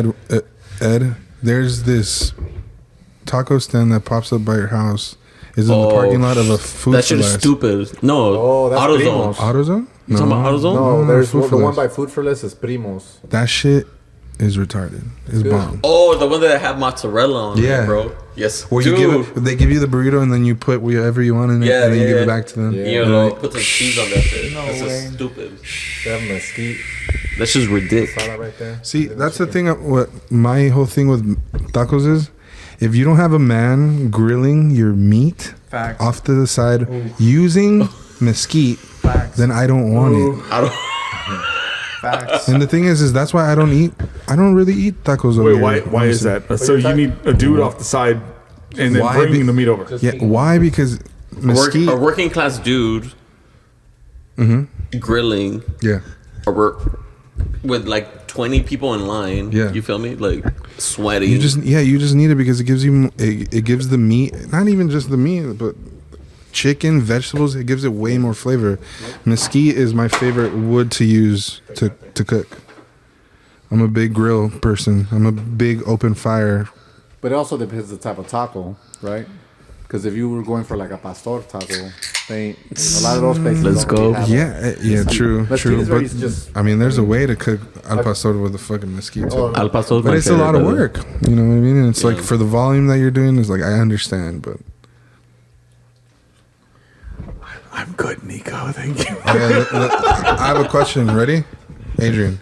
Ed, there's this taco stand that pops up by your house. Is in the parking lot of a food That shit is Less. stupid. No, Oh, that's AutoZone. Primos. AutoZone? You talking about AutoZone? No, no, there's Food the for one Less. by Food for Less is Primos. That shit is retarded. It's good. bomb. Oh, the one that have mozzarella on Yeah. it, bro. Yes, Where you they give you the burrito and then you put whatever you want in it Yeah, and then you yeah, give yeah. it back to them. Yeah. You know, put some cheese on that shit. No That's way. just stupid. They have mesquite. That's just ridiculous. Saw that right there. See, that's the thing. What my whole thing with tacos is, if you don't have a man grilling your meat Facts. off to the side using mesquite, Facts. then I don't want it. I don't. Facts. And the thing is that's why I don't really eat tacos over Wait, here. why is that? So you need a dude off the side and then Why bringing be- the meat over. Yeah, why? Because mesquite. A working class dude grilling Yeah, with like 20 people in line. Yeah. You feel me? Like sweating. you just need it because it gives you it gives the meat, not even just the meat, but chicken, vegetables. It gives it way more flavor. Mesquite is my favorite wood to use to cook. I'm a big grill person. I'm a big open fire. But it also depends the type of taco, right? Because if you were going for like a pastor taco, they ain't, a lot of those places. Let's don't go. really have Yeah, true. Mesquite is very just- I mean, there's a way to cook al pastor with the fucking mesquite too. Oh, Al pastor is But my it's a lot of favorite, work. You know what I mean? And it's like Yeah. for the volume that you're doing, it's like I understand, but I'm good, Nico. Thank you. okay, I have a question. Ready? Adrian,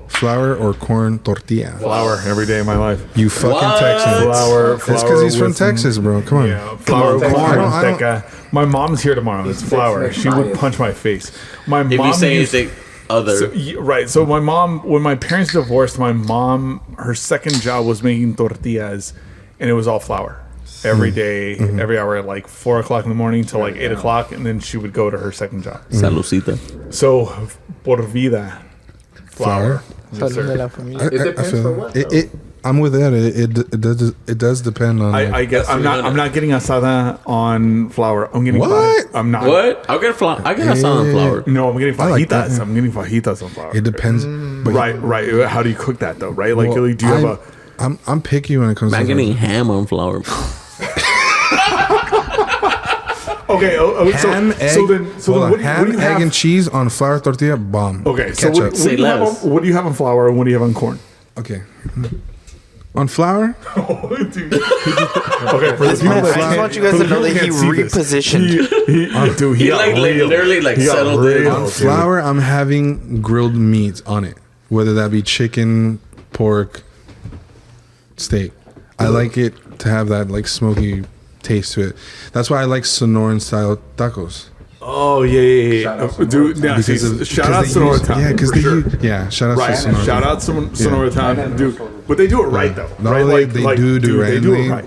flour or corn tortilla? Flour every day of my life. You fucking What? Texans. Flour. It's because he's from with- Texas, bro. Come on. Yeah, flour. on, Texas. I don't- Manteca. My mom's here tomorrow. It's flour. She would punch my face. My If mom you say used- anything other, So, right. So my mom, when my parents divorced, my mom, her second job was making tortillas, and it was all flour. Every day, every hour at like 4 o'clock in the morning till like 8 o'clock, and then she would go to her second job. Salucita. So, por vida, flour. Yes, Salud de sir. la familia. It depends for what, I'm with that. It does depend on. like- I guess I'm not getting asada on flour. I'm getting What? I'm not. What? I'll get flour. I get a salad flour. No, I'm getting I like fajitas. that. I'm getting fajitas on flour. it depends. But Right. How do you cook that though? Right? Like, well, do you have a? I'm picky when it comes I'm to getting ham on flour. Okay. ham, egg. So then, hold on. what do Ham, you egg, have? and cheese on flour tortilla. Bomb. Okay. So Ketchup. Say less. what do you have on flour and what do you have on corn? Okay. On flour, Dude, okay, for the people Man, that I just want you guys for to the know that people he can't see this, repositioned. He got like real. literally like He got settled real, in. on dude. flour, I'm having grilled meat on it, whether that be chicken, pork, steak. I like it to have that like smoky taste to it. That's why I like Sonoran style tacos. Oh yeah. Dude, yeah, Because see, of- shout because out they Sonora use- Town. Yeah, because for they sure. shout out Right, to Sonora. shout out Sonora Town, dude. But they do it right though. No, right? they do dude, right. They do They- it right.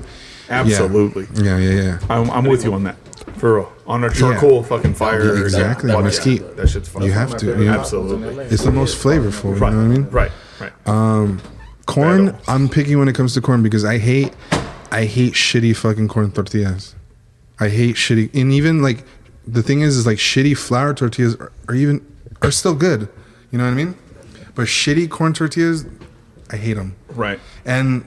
Absolutely. Yeah. I'm with you on that. For real. On a charcoal fucking fire. Yeah, exactly. Fuck yeah. Mesquite. That shit's fun. You have to. Yeah. Absolutely. It's the most flavorful. Right. You know what I mean? Right. Corn, Pero. I'm picky when it comes to corn because I hate shitty fucking corn tortillas. I hate shitty, and even like the thing is like shitty flour tortillas are still good. You know what I mean? But shitty corn tortillas, I hate them. Right. And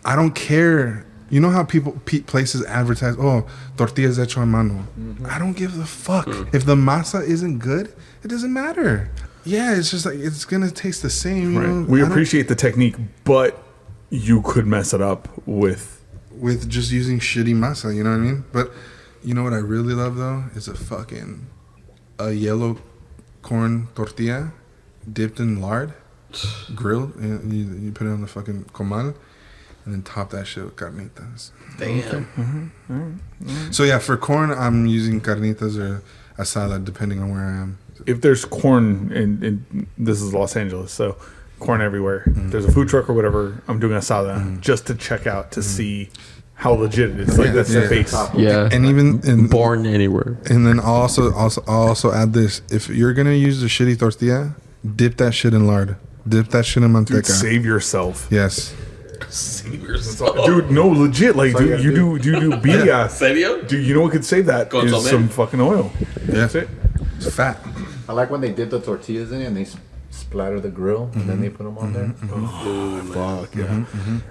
I don't care. You know how places advertise, oh, tortillas hecho a mano. I don't give a fuck. If the masa isn't good, it doesn't matter. Yeah, it's just like it's gonna taste the same. You know? Right. We I don't- appreciate the technique, but you could mess it up with with just using shitty masa. You know what I mean? But you know what I really love though is a yellow corn tortilla dipped in lard, grilled, and you put it on the fucking comal, and then top that shit with carnitas. Damn. So yeah, for corn, I'm using carnitas or asada, depending on where I am. If there's corn in this is Los Angeles, so corn everywhere. If there's a food truck or whatever, I'm doing asada just to check out to see how legit it is. Like that's the base. Yeah. And even born anywhere. And then I'll also add this: if you're gonna use the shitty tortilla, dip that shit in lard. Dip that shit in manteca. Dude, save yourself. Yes. Save yourself. Dude, no, legit. Like, dude, you do birria. Serio? Dude, you know what could save that? Consomé. Is some fucking oil. Yeah. That's it. It's fat. I like when they dip the tortillas in it and they splatter the grill and then they put them on there. Oh, fuck, yeah.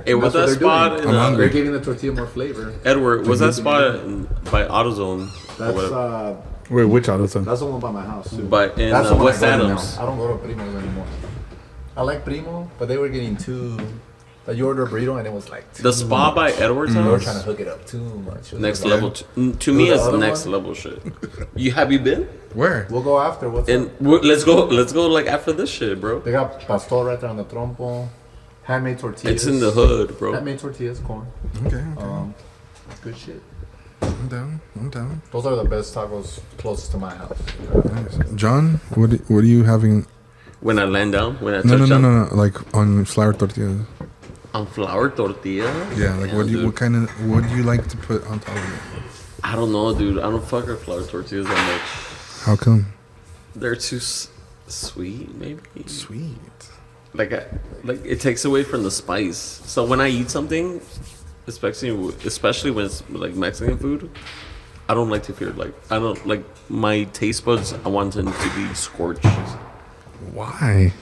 Hey, was That's that what they're spot doing. in They're giving the tortilla more flavor. Edward? Was that spot by AutoZone? That's Wait, which AutoZone? that's the one by my house too. But in That's the one West I go to Adams. now. I don't go to Primo's anymore. I like Primo, but they were getting too. Like you order a burrito and it was like too The spa by much. Edward's They were house. trying to hook it up too much. It was Next like- level. To me, the it's other next one? level shit. Have you been? Where? We'll go after. What's And up? let's go like after this shit, bro. They got pastor right there on the trompo. Handmade tortillas. It's in the hood, bro. Handmade tortillas, corn. Okay. Good shit. I'm down. Those are the best tacos closest to my house. Nice. John, what are you having? When I land down, when I No, touch down no. Like on flour tortillas. on flour tortilla. Yeah. Like what dude. do you like to put on top of it? I don't know, dude. I don't fuck with flour tortillas that much. How come? They're too sweet, maybe. Sweet. Like it takes away from the spice. So when I eat something, especially when it's like Mexican food, I don't like to feel like I don't like my taste buds. I want them to be scorched. Why?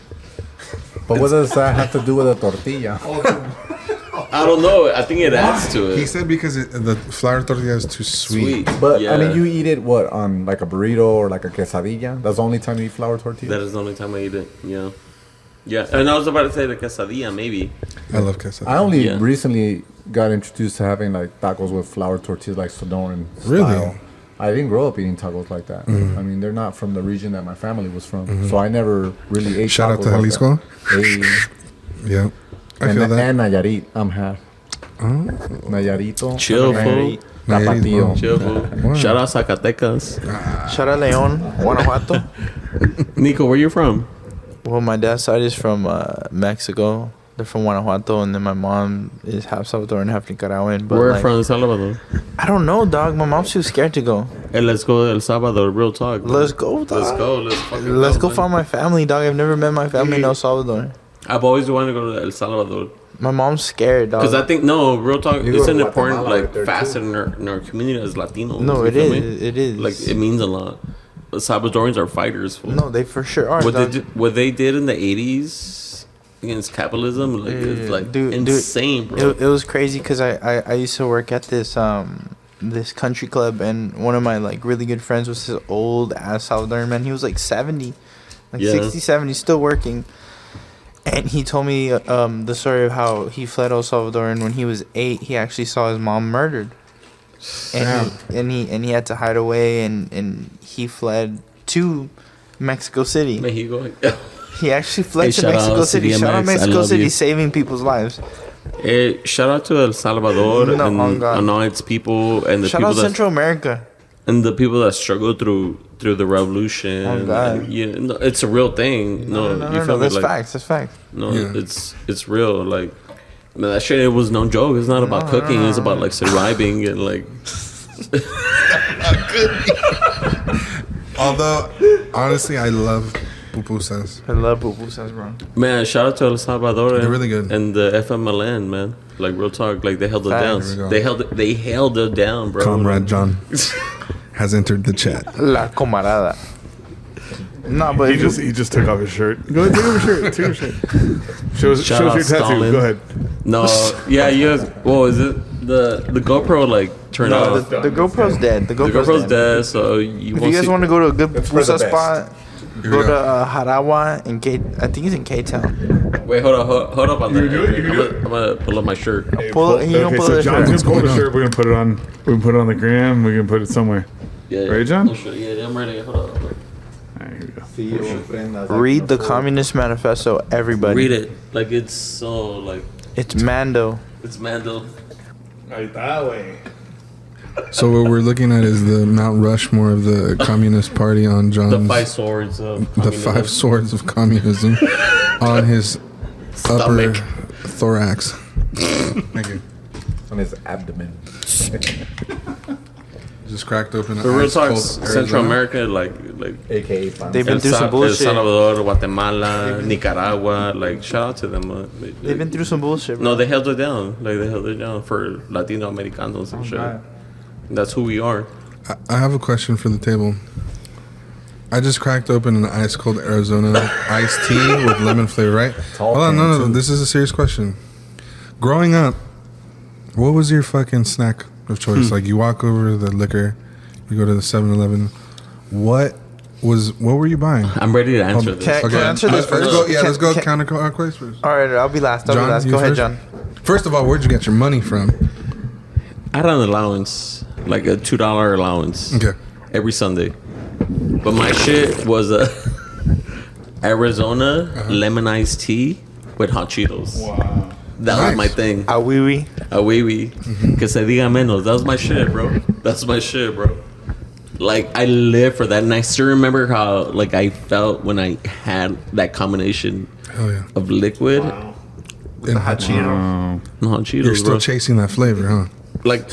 But what does that have to do with a tortilla? I don't know. I think it adds to it. He said because the flour tortilla is too sweet. But Yeah. I mean, you eat it what on like a burrito or like a quesadilla? That's the only time you eat flour tortilla. That is the only time I eat it. Yeah. Yeah. And I was about to say the quesadilla, maybe. I love quesadilla. I only Yeah. recently got introduced to having like tacos with flour tortillas, like Sonoran Really? style. I didn't grow up eating tacos like that. I mean, they're not from the region that my family was from, so I never really ate. Shout out tacos to like Jalisco. that. Hey. Yeah. I and, feel that. and Nayarit, I'm half. Nayarito. Chill, and fool. Tapatío. Chill, fool. Wow. Shout out Zacatecas. Shout out Leon, Guanajuato. Nico, where you from? Well, my dad's side is from Mexico. They're from Guanajuato, and then my mom is half Salvadoran, half Nicaraguan. But We're like, from El Salvador. I don't know, dog. My mom's too scared to go. Hey, let's go to El Salvador. Real talk. Bro. Let's go, dog. Let's go. Let's go man. find my family, dog. I've never met my family in El Salvador. I've always wanted to go to El Salvador. My mom's scared, dog. Because I think, no, real talk, You it's go an to important, Guatemala like, right there, facet in our community as Latinos. No, you it feel me? is. It is. Like, it means a lot. Salvadorians are fighters. Fool. No, they for sure are. dog. What they did in the 80s against capitalism, like, it's like insane, bro. It was crazy because I used to work at this this country club, and one of my like really good friends was this old ass Salvadoran man. He was like 70, like Yeah. 60, 70, still working. And he told me the story of how he fled El Salvador, and when he was 8, he actually saw his mom murdered. And he had to hide away, and he fled to Mexico City. Mexico. He actually fled Hey, to shout Mexico out City. Shout out CDMX, I Mexico love City, you. saving people's lives. Hey, shout out to El Salvador No, oh and God. all its people and the Shout people out that Central America. and the people that struggled through the revolution. Oh, God. And, yeah, no, it's a real thing. No, you feel me? That's Like, facts. That's facts. No, Yeah. it's real. Like, man, that shit, it was no joke. It's not about cooking. It's about like surviving and like. Although, honestly, I love pupusas. I love pupusas, bro. Man, shout out to El Salvador. They're really good. And the FMLN, man. Like real talk. Like they held it down. Facts. There we go. They held it down, bro. Comrade John has entered the chat. La camarada. No, but He just took off his shirt. Go ahead, take off your shirt. Take off your shirt. Shows Shout your out tattoo. Stalin. Go ahead. No, yeah, you guys. What was it? The GoPro like turned no, off. the GoPro's dead. The The GoPro's, GoPro's dead. dead, so you If won't you guys see. want to go to a good It's for the pupusa best. spot, Go to Jaragua in K. I think it's in K-Town. Wait, hold up on that. You do it? You can do it? I'm gonna pull up my shirt. Pull it so John's shirt. gonna pull the shirt. We're gonna put it on. We can put it on the gram. We can put it somewhere. Yeah, Right, John? Oh, shit. Yeah, I'm ready. Hold on. All right, here we go. Read the Communist Manifesto, everybody. Read it. Like it's so like It's Mando. it's Mandel. Right that way. So what we're looking at is the Mount Rushmore of the Communist Party on John's. The 5 swords of The communism. 5 swords of communism on his upper Stomach. thorax. Thank you. On his abdomen. Just cracked open. The real ice talk, cold Central Arizona. America, like AKA They've been through some El bullshit. Salvador, Guatemala, Nicaragua. Like shout out to them. They've been through some bullshit. No, they held it down. Like they held it down for Latino Americanos and shit. God. That's who we are. I have a question for the table. I just cracked open an ice cold Arizona iced tea with lemon flavor, right? Tall Hold on, can, no. too. This is a serious question. Growing up, what was your fucking snack of choice? Like you walk over to the liquor, you go to the 7-Eleven. What were you buying? I'm ready to answer this. Can I answer this Let's first? go. Yeah, let's go Can- counterclockwise first. All right, I'll be last. John, you Go ahead, first? John. First of all, where'd you get your money from? I had an allowance, like a $2 allowance, Okay. every Sunday. But my shit was a Arizona lemon iced tea with hot Cheetos. Wow. That Nice. was my thing. Ah, oui, oui. A wee wee. Que se diga menos. That was my shit, bro. That's my shit, bro. Like, I lived for that. And I still remember how, like, I felt when I had that combination Hell yeah. of liquid And hot and hot Cheetos, You're still bro. chasing that flavor, huh? Like,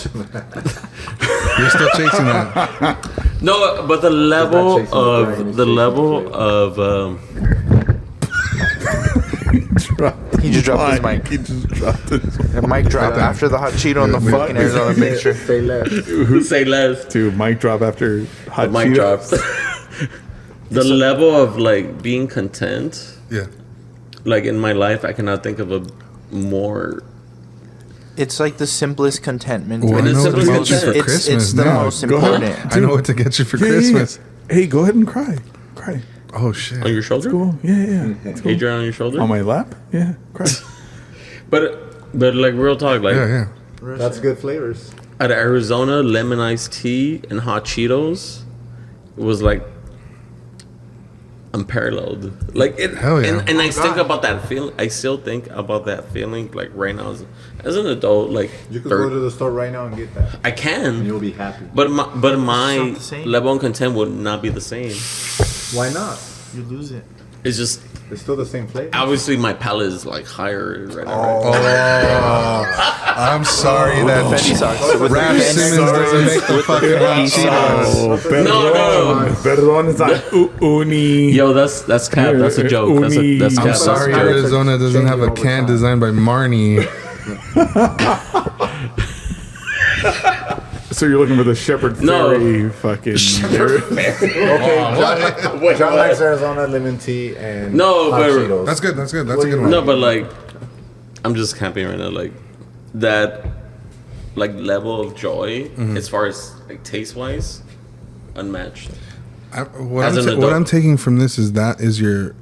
You're still chasing that. no, but the level chasing the brain, he's of He just dropped his mic. He just dropped it. The mic dropped after the hot Cheeto on the Yeah, fucking Arizona mixture. Say less. say less. Dude, mic drop after hot Mic Cheetos. drop. The level of like being content, Yeah. like in my life, I cannot think of a more. It's like the simplest contentment. Well, I And it's know what to simple get you as for that. Christmas It's the now. most Go ahead. important. I know what to get you for Yeah, yeah, Christmas. yeah. Hey, go ahead and cry. Cry. Oh shit. On your shoulder? Cool. Yeah. It's cool. Adrian on your shoulder? On my lap? Yeah. Cry. But like real talk, like Yeah. That's good flavors. at Arizona, lemon iced tea and hot Cheetos was like unparalleled. Like it, Hell yeah. and I think about that feeling. I still think about that feeling like right now as an adult. Like You could go to the store right now and get that. I And can, you'll be happy. but my not the same. level of content would not be the same. Why not? You lose it. It's just It's still the same flavor. obviously my palate is like higher right now. I'm sorry that Fendi socks. With Raf the Simmons doesn't make the fucking hot Cheetos. Perdón. Perdón. It's not uni. Yo, that's cap. That's a joke. That's I'm cap. sorry That's a joke. Arizona doesn't have a Changing can over time. designed by Marnie. So you're looking for the Shepherd No. Ferry fucking. Okay, John likes Arizona lemon tea and No, hot but- Cheetos. That's good. That's good. That's a good one. No, but like, I'm just camping right now. Like that, like level of joy as far as like taste wise, unmatched. What As an what adult. I'm taking from this is that is your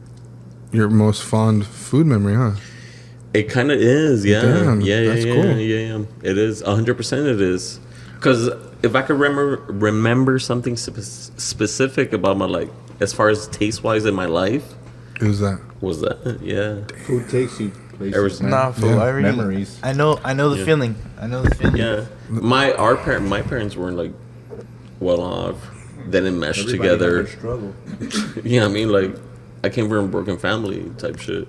most fond food memory, huh? It kind of is, yeah, Damn, yeah. that's cool. Yeah. It is 100%. It is, because if I could remember something specific about my like, as far as taste wise in my life, It was that. was that yeah. Food takes you places. Arizona. man. Nah, fool. Yeah. I already, Memories. I know the Yeah. feeling. I know the feeling. Yeah, my parents weren't like well off. They didn't mesh Everybody together. had their struggle. You know what I mean? Like, I came from a broken family type shit.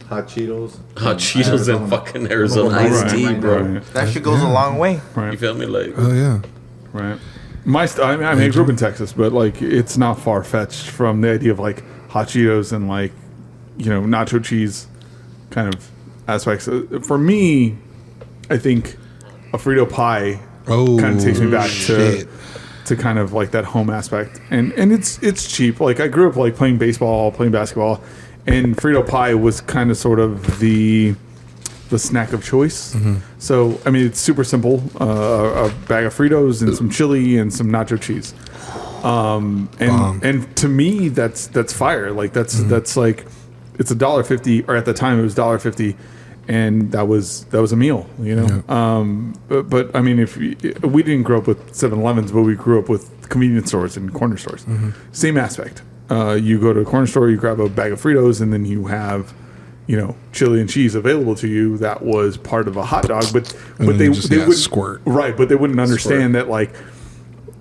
Hot Cheetos. Hot Cheetos and fucking Arizona Right, iced tea, right, bro. Right. That shit goes a long way. You feel me? Like, Oh yeah. Right. I mean, I grew up in Texas, but like, it's not far fetched from the idea of like hot Cheetos and like, you know, nacho cheese kind of aspects. For me, I think a Frito pie Oh, kind of takes me back shit. to kind of like that home aspect, and it's cheap. Like I grew up like playing baseball, playing basketball, and Frito pie was kind of sort of the snack of choice. So I mean, it's super simple: a bag of Fritos and some chili and some nacho cheese. And to me, that's fire. Like that's like it's $1.50, or at the time it was $1.50, and that was a meal. You know. Yeah. But I mean, we didn't grow up with 7-Elevens, but we grew up with convenience stores and corner stores. Same aspect. You go to a corner store, you grab a bag of Fritos, and then you have, chili and cheese available to you. That was part of a hot dog, but they would squirt. Right, but they wouldn't understand that, like,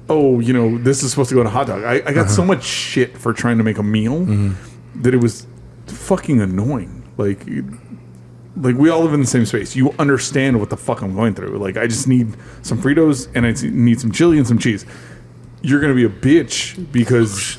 oh, this is supposed to go in a hot dog. I got so much shit for trying to make a meal that it was fucking annoying. Like we all live in the same space. You understand what the fuck I'm going through. Like, I just need some Fritos and I need some chili and some cheese. You're gonna be a bitch because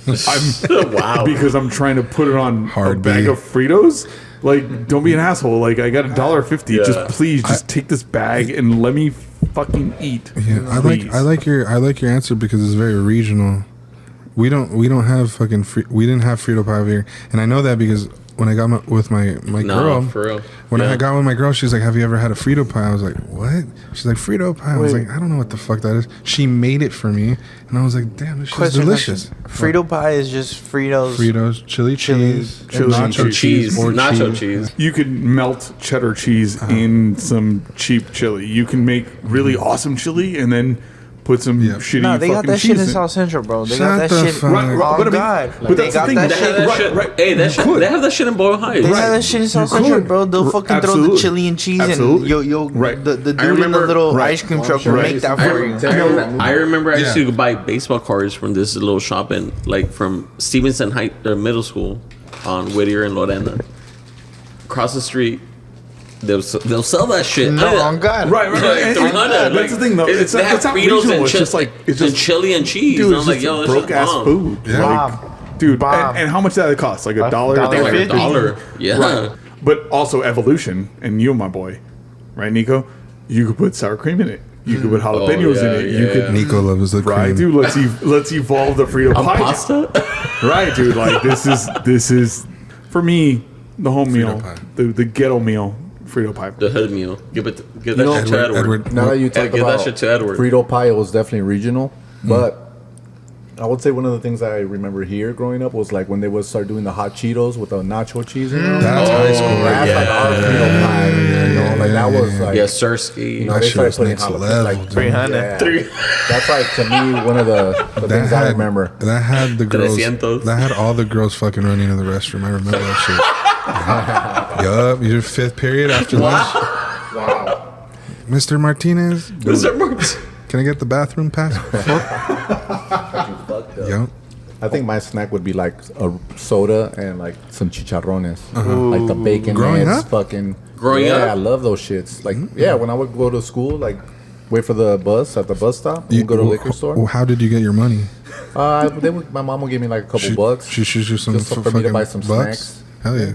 I'm trying to put it on a bag of Fritos. Like, don't be an asshole. Like, I got $1.50. Yeah. Just take this bag and let me fucking eat. Yeah, I like your answer because it's very regional. We don't have we didn't have Frito pie over here, and I know that because when I got with my girl, for real. When I got with my girl, she's like, "Have you ever had a Frito pie?" I was like, "What?" She's like, "Frito pie." I was like, "I don't know what the fuck that is." She made it for me, and I was like, "Damn, this shit's delicious." Frito pie is just Fritos, chili cheese, nacho cheese, nacho cheese. You can melt cheddar cheese in some cheap chili. You can make really awesome chili and then put some shitty. No, they got fucking that shit in cheese South Central, bro. They Shut got the that shit. fuck up. Oh, But I mean, God. but They that's got the thing. that They shit. have Hey, they have that shit in Boyle Heights. They have that shit in South Central, bro. They'll fucking throw the chili and cheese Absolutely. and you'll Right. the dude in the remember- little ice cream truck will make that for you. I remember I used to buy baseball cards from this little shop from Stevenson Middle School on Whittier and Lorena. Across the street, they'll sell that shit. No, on God. Right. Like And 300. that's the thing, though. It's they have not Fritos regional. and It's just like and chili and cheese. Dude, And it's I'm like, just yo, this broke ass bomb. food. Yeah. Bomb. Dude, Bomb. and how much did that cost? Like $1? Like $1. Yeah. Right. But also evolution, and you, my boy, right, Nico? You could put sour cream in it. You could put jalapenos in it. You could, Nico loves the right, cream. dude. Let's evolve the Frito On pie. pasta? Right, dude. Like this is for me the home meal, pie. the ghetto meal, Frito pie. The hood meal. Give that shit to Edward. Now that you talk give that about shit to Edward. Frito pie, it was definitely regional, but I would say one of the things I remember here growing up was like when they would start doing the hot Cheetos with the nacho cheese in them. That's high school. That's like our Frito pie, like that was like Sirski. know, That they shit started was putting next jalapenos, level, like dude. 300. That's like to me one of the things I remember. That had the girls. 300. That had all the girls fucking running to the restroom. I remember that shit. Yup, your fifth period after lunch. Wow. Mr. Martinez, can I get the bathroom pass? Yup. I think my snack would be like a soda and like some chicharrones, like the bacon Growing heads, up? fucking. Growing yeah, up? I love those shits. Like, yeah, when I would go to school, like wait for the bus at the bus stop, we'd go to a liquor store. How did you get your money? My mom would give me like a couple bucks. She shoots you some just for me to fucking buy some bucks? snacks. Hell yeah.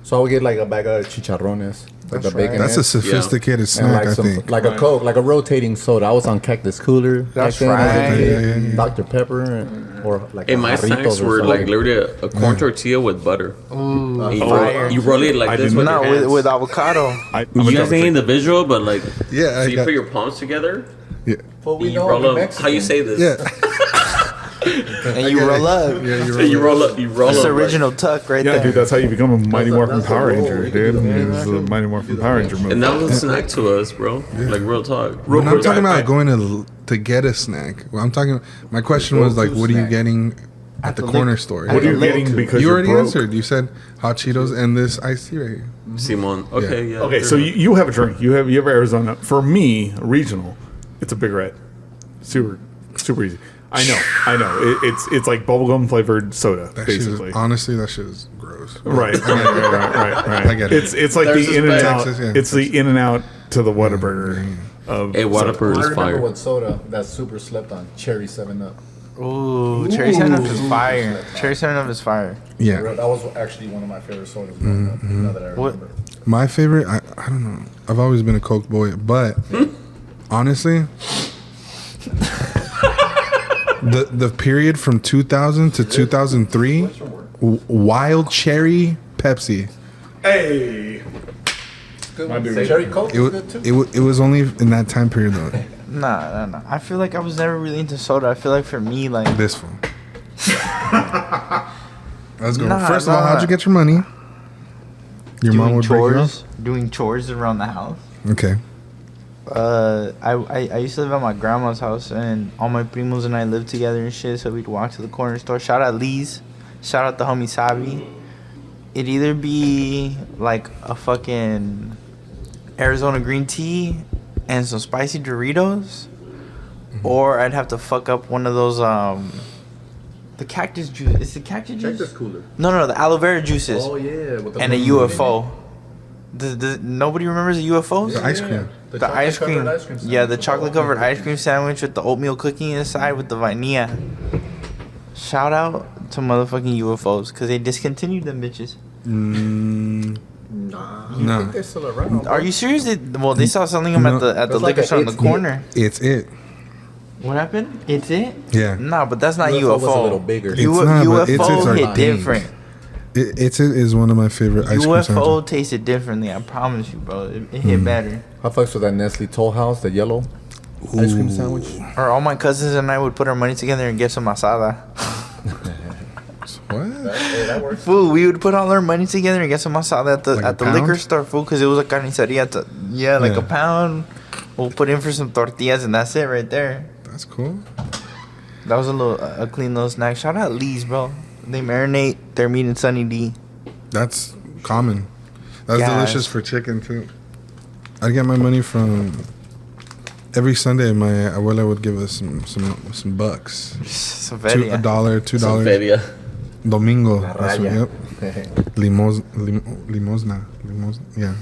So I would get like a bag of chicharrones, like the bacon That's a heads. sophisticated And snack, like I some, think. like a Coke, like a rotating soda. I was on Cactus Cooler. That's back then as a right. kid. Yeah. Dr. Pepper or like. And my Jarritos snacks or were like something. literally a corn tortilla with butter. Ooh, And fire. you roll it like I this did with No, your hands. with avocado. You guys ain't in the visual, but like, Yeah, so I you got- put your palms together. Yeah. But we And you know roll I'm up. Mexican. How you say this? Yeah. And you roll up. Yeah, So you roll up. You roll That's up. the like- original tuck right Yeah, there. dude, that's how you become a Mighty Morphin that's Power the roll. Ranger, We dude. can do that. It's the Mighty Morphin Power Ranger movie. and that was a snack to us, bro. Like real talk. When I'm talking I- about going to get a snack, well, I'm talking. My question was like, what are you snack. getting at the corner store? What are you Look, getting because You you're already broke? answered. You said hot Cheetos and this iced tea right here. Simon. Okay, yeah. Okay, so you have a drink. You have Arizona. For me, regional, it's a Big Red. Super easy. I know. It's like bubblegum flavored soda, That shit is, basically. honestly, that shit is gross. Right. I get it. It's like There's the this in and bag. out. Texas, yeah. It's the in and out to the Whataburger of. Hey, Whataburger I is remember fire. what soda that super slept on. Cherry 7-Up. Ooh, Cherry 7-Up is fire. Cherry 7-Up is fire. Yeah. That was actually one of my favorite sodas. Now that I What- remember. My favorite, I don't know. I've always been a Coke boy, but honestly, the period from 2000 to 2003, Wild Cherry Pepsi. Hey. Good My one. dude. Cherry Coke It, is wa- good too. it was only in that time period though. Nah. I feel like I was never really into soda. I feel like for me, like This one. Let's go. Nah, First of all, nah. how'd you get your money? Your mom doing would break you chores, doing chores around the house. up? Okay. I used to live at my grandma's house, and all my primos and I lived together and shit. So we'd walk to the corner store. Shout out Lee's. Shout out the homie Sabi. It'd either be like a fucking Arizona green tea and some spicy Doritos, or I'd have to fuck up one of those the cactus juice. Is it cactus juice? Cactus cooler. No, the aloe vera juices. Oh yeah, with the And a blue UFO. Nobody remembers the UFOs? The ice cream. The ice cream. chocolate ice cream Yeah, the sandwich. chocolate covered ice cream sandwich with the oatmeal cookie inside with the vanilla. Shout out to motherfucking UFOs because they discontinued them bitches. Nah, No. I think they're still around. Are you serious? They saw selling them No. at the That's like liquor a store in the It's corner. It's it. What happened? It's it? Yeah. Nah, but that's not UFO UFO. was a little bigger. It's not, but It's UFO are hit pink. different. It's it is one of my favorite ice cream UFO sandwiches. tasted differently. I promise you, bro. It hit better. I fucks with that Nestle Toll House, the yellow ice cream sandwich. Or all my cousins and I would put our money together and get some asada. What? Hey, that works. Fool, we would put all our money together and get some asada at the Like a at the liquor pound? store, fool, because it was a carniceria. Like Yeah. a pound. We'll put in for some tortillas and that's it right there. That's cool. That was a clean little snack. Shout out Lee's, bro. They marinate their meat in Sunny D. That's common. That's Yes. delicious for chicken too. I get my money from every Sunday. My abuela would give us some bucks. Some $1, feria. $2. Some feria. Domingo. La That's what, raya. yep. Limosna. Yeah.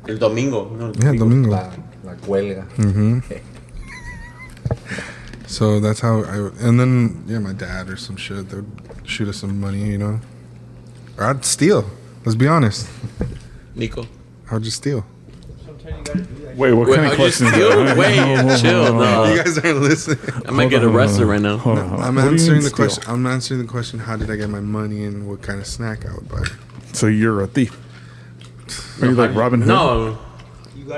El domingo. No, Yeah, Domingo. La cuelga. Mm-hmm. So that's how and then, yeah, my dad or some shit, they would shoot us some money, you know? Or I'd steal. Let's be honest. Nico. I would just steal. Wait, what kind of how'd you question is steal? that? Wait, chill. No. You guys aren't listening. I might get arrested right now. Hold on. I'm What do you answering mean the steal? question. I'm answering the question. How did I get my money and what kind of snack I would buy? So you're a thief. Are you like Robin Hood? No,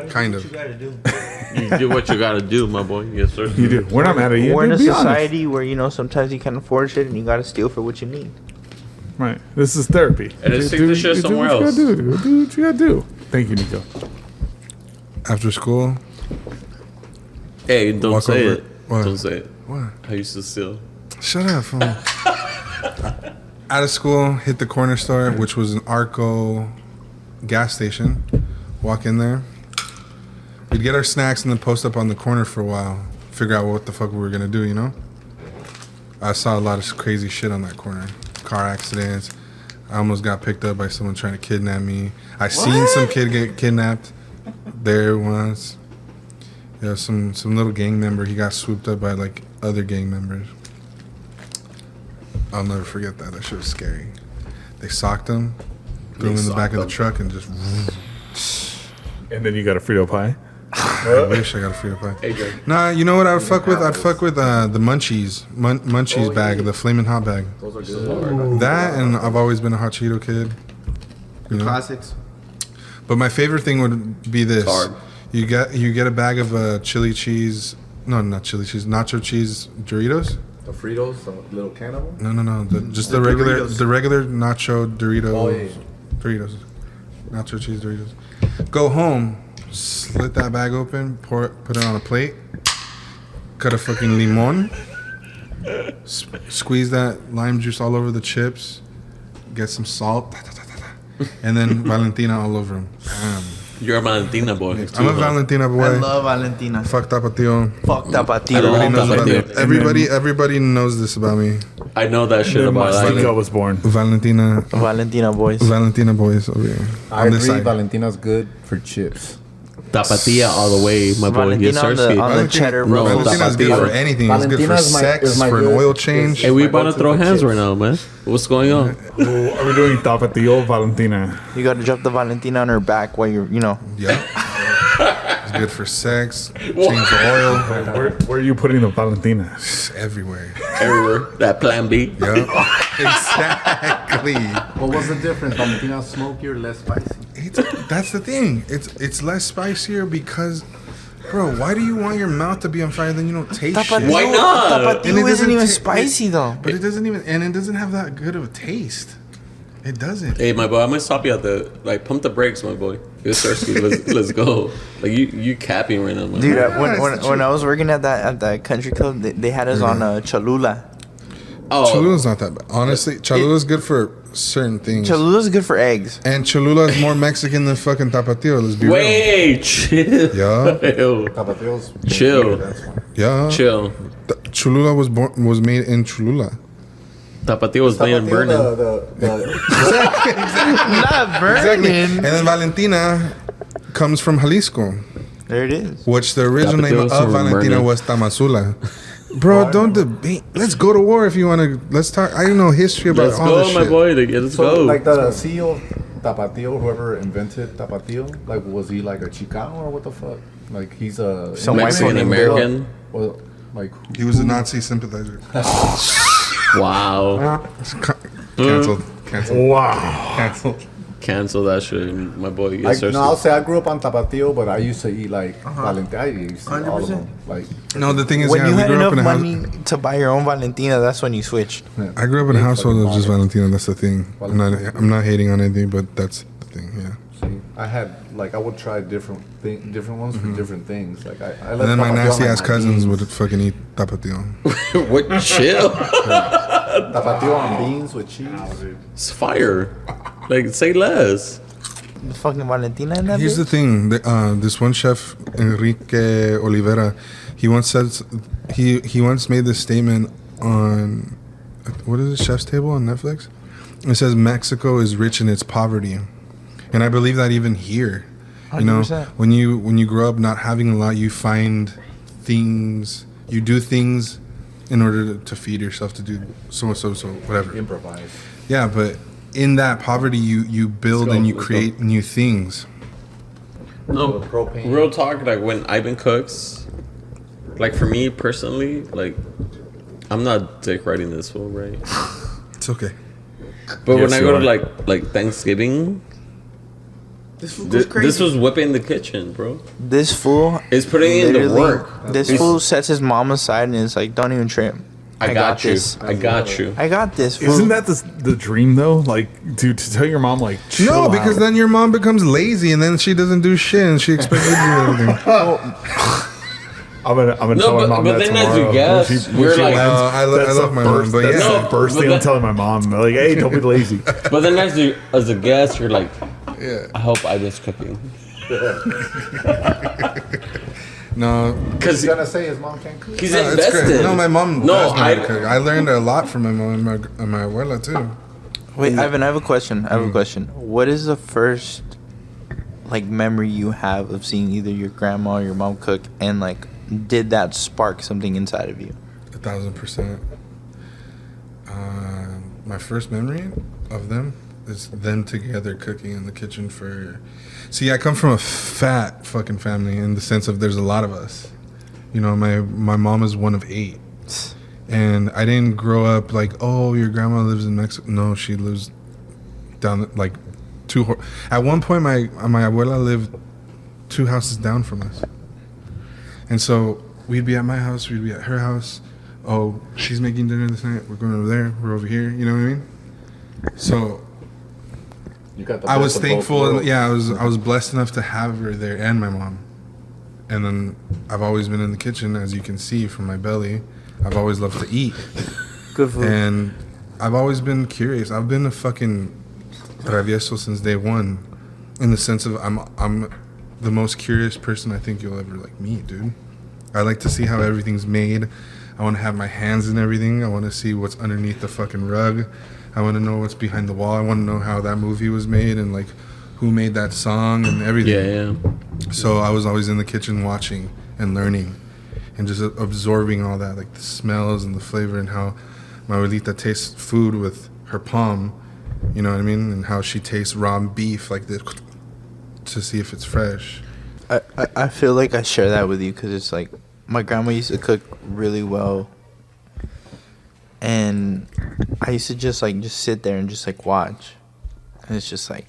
Kind of. you do what you gotta do, my boy. Yes, sir. You do. We're not mad at you. We're in a Dude, be honest. society where sometimes you can't afford shit and you gotta steal for what you need. Right. This is therapy. And let's take this shit do somewhere what else. You gotta do. Do what you gotta do. Thank you, Nico. After school, Hey, don't Walk say over. it. What? Don't say it. what? I used to steal. Shut up, fool. Out of school, hit the corner store, which was an Arco gas station. Walk in there. We'd get our snacks and then post up on the corner for a while. Figure out what the fuck we were gonna do, you know? I saw a lot of crazy shit on that corner. Car accidents. I almost got picked up by someone trying to kidnap me. I seen some kid get kidnapped there once. Yeah, some little gang member. He got swooped up by like other gang members. I'll never forget that. That shit was scary. They socked him, threw him in the back of the truck, and just. And then you got a Frito pie. I wish I got a Frito pie. Adrian. Nah, you know what I would fuck with? I'd fuck with the Munchies, Munchies bag, the Flamin' Hot bag. Those are good. That, and I've always been a Hot Cheeto kid. You know? Classics. But my favorite thing would be this. Hard. You get a bag of chili cheese. No, not chili cheese. Nacho cheese Doritos. The Fritos, the little can of them. No. Just the regular, Doritos. the regular nacho Doritos. Oh, yeah. Doritos. Nacho cheese Doritos. Go home, slit that bag open, put it on a plate, cut a fucking limon, squeeze that lime juice all over the chips, get some salt, and then Valentina all over them. Bam. You're a Valentina boy. I'm a Valentina boy. I love Valentina. Fuck tapatio. Fuck tapatio. Everybody knows about Tapatio. me. Everybody knows this about me. I know that shit Then about Mastica Valentina. was born. Valentina Valentina boys. Over here. I On this agree. side. Valentina's good for chips. Tapatía all the way, my boy. Yes, Valentina on the Sirski. cheddar, No, bro. Valentina's good tapatio. for anything. It's good for Valentina's my- sex, is my for an good- oil change. Hey, we My about to go-to throw for hands chips. right now, man. What's going on? Oh, are we doing Tapatio Valentina? You gotta drop the Valentina on her back while you're, Yeah. It's good for sex. Change the oil. Where are you putting the Valentina? It's everywhere. Everywhere. That plan B. Yeah. Exactly. What was the difference? Valentina's smokier, less spicy. That's the thing. It's less spicier because Bro, why do you want your mouth to be on fire then you don't taste shit? Why not? And Tapatio it isn't doesn't even ta- spicy though. But it doesn't even, and it doesn't have that good of a taste. It doesn't. Hey, my boy, I'm gonna stop you at the pump the brakes, my boy. It's thirsty. Let's go. Like you capping right now, man. Dude, Yeah, when I was working at that country club, they had us on Cholula. Oh, Cholula's not that bad. Honestly, Cholula's good for certain things. Cholula's good for eggs. And Cholula is more Mexican than fucking Tapatio. Let's be wait, chill. real. Yeah, Ew. Tapatio's Chill. That's why. yeah. Chill. Cholula was made in Cholula. Tapatio was made in Tapatio, burning. Not burning. Exactly. And then Valentina comes from Jalisco, There it is. which the original name Tapatio's of from Valentina burning. was Tamazula. Bro, don't debate. Let's go to war if you want to. Let's talk. I don't know history about Let's all this go, my shit. boy. Let's So, go. like the CEO of Tapatio, whoever invented Tapatio, like was he like a Chicano or what the fuck? Like he's a Some Mexican white American. Well, like He was a Nazi sympathizer. Wow. Canceled. Canceled. wow. Canceled. Cancel that shit, my boy. Like, Yes, sir. no, I'll say I grew up on Tapatio, but I used to eat like Valentina. I used to eat all of 100%. them. Like No, the thing is, When yeah, you we had grew up enough in a house. money to buy your own Valentina, that's when you switched. I grew up in a Big household fucking of just bottle. Valentina. That's the thing. I'm not hating on anything, but that's the thing. Yeah. see, I had like I would try different ones for different things. Like I And then my Tapatio on, nasty like, ass my cousins beans. would fucking eat tapatio. What? Chill. Tapatio on beans with cheese. It's fire. Like, say less. The fucking Valentina in that Here's the bitch? thing. This one chef, Enrique Olivera, he once said he once made this statement on what is it, Chef's Table on Netflix. It says Mexico is rich in its poverty, and I believe that even here. You know, 100%. when you grow up not having a lot, you find things, you do things in order to feed yourself, to do so whatever. Improvise. Yeah, but in that poverty, you build Let's go, and you let's create new things. No, Propane. real talk. Like when Ivan cooks, like for me personally, like I'm not dick riding this fool, right? It's okay. But Yes, when I you go are. to like Thanksgiving, This fool this was whipping the kitchen, bro. This fool. It's putting in the literally- work. This It's- fool sets his mom aside and is like, "Don't even trip. I got you. this. I got you. I got this." Fool. Isn't that the dream though? Like, to tell your mom like, chill No, because out. then your mom becomes lazy and then she doesn't do shit and she expects you to do everything. I'm gonna No, tell my but- mom but that then as tomorrow. you guess, When we're she like- lands, I that's love the my mom, first- but that's yeah. the first But thing I'm that- telling my mom. Like, hey, don't be lazy. But then as a guest, you're like, Yeah. I hope Ivan's cooking. No, Because He's gonna say his mom can't cook. he's no, it's invested. great. No, my mom No, does know how to cook. I learned a lot from my mom and my abuela too. Wait, Ivan, I have a question. I have a question. What is the first like memory you have of seeing either your grandma or your mom cook, and like, did that spark something inside of you? 1,000%. My first memory of them is them together cooking in the kitchen for. See, I come from a fat fucking family in the sense of there's a lot of us. You know, my mom is one of 8. And I didn't grow up like, oh, your grandma lives in Mexico. No, she lives down like at one point my abuela lived 2 houses down from us. And so we'd be at my house, we'd be at her house. Oh, she's making dinner this night. We're going over there. We're over here. You know what I mean? So You got the I best was of both thankful. worlds. Yeah, I was blessed enough to have her there and my mom. And then I've always been in the kitchen, as you can see from my belly. I've always loved to eat, Good food. and I've always been curious. I've been a fucking travieso since day one, in the sense of I'm the most curious person I think you'll ever like meet, dude. I like to see how everything's made. I want to have my hands in everything. I want to see what's underneath the fucking rug. I want to know what's behind the wall. I want to know how that movie was made and like who made that song and everything. Yeah. So I was always in the kitchen watching and learning and just absorbing all that, like the smells and the flavor and how my abuelita tastes food with her palm, you know what I mean? And how she tastes raw beef like this to see if it's fresh. I feel like I share that with you because it's like my grandma used to cook really well, and I used to just sit there and just like watch, and it's just like,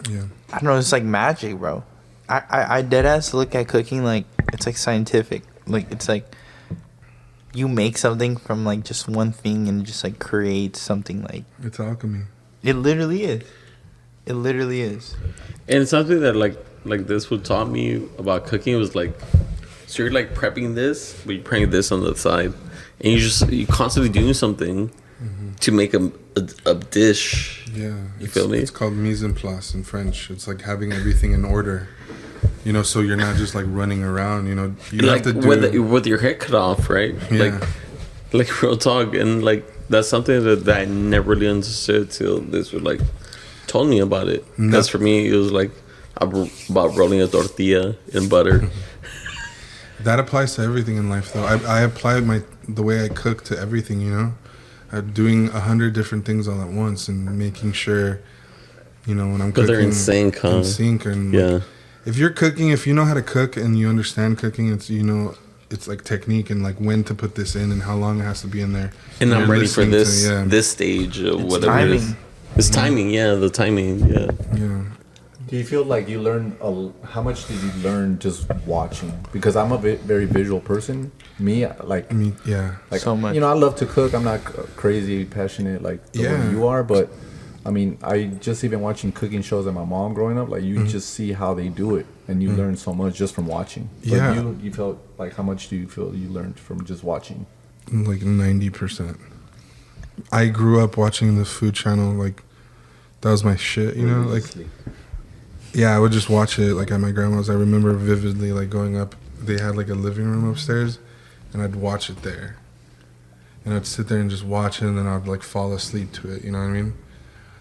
Yeah. I don't know, it's like magic, bro. I deadass look at cooking like it's like scientific. Like it's like you make something from like just one thing and just like create something like It's alchemy. it literally is. It literally is. And something that like this would taught me about cooking was like, so you're like prepping this, but you're prepping this on the side, and you constantly doing something to make a dish. Yeah. You feel me? It's called mise en place in French. It's like having everything in order. You know, so you're not just like running around. You know, you Like have to do with your head cut off, right? Yeah. Like real talk, and like that's something that I never really understood till this was like told me about it. No. Because for me, it was like about rolling a tortilla in butter. That applies to everything in life, though. I apply the way I cook to everything. You know, I'm doing 100 different things all at once and making sure, you know, when I'm But cooking, they're in sync, huh? in sync, and Yeah. like, if you're cooking, if you know how to cook and you understand cooking, it's it's like technique and like when to put this in and how long it has to be in there. And I'm you're ready for listening to- this stage of It's whatever it is. timing. It's timing, yeah, the timing, yeah. Yeah. Do you feel like you learn how much did you learn just watching? Because I'm a very visual person. Me, like, I mean, yeah. like So much. you know, I love to cook. I'm not crazy passionate like the way Yeah. you are, but I mean, I just even watching cooking shows at my mom growing up. Like you just see how they do it, and you learn so much just from watching. But Yeah. you felt like how much do you feel you learned from just watching? Like 90%. I grew up watching the Food Channel. Like that was my shit. You know, like. Yeah, I would just watch it like at my grandma's. I remember vividly like going up. They had like a living room upstairs, and I'd watch it there. And I'd sit there and just watch it, and then I'd like fall asleep to it. You know what I mean?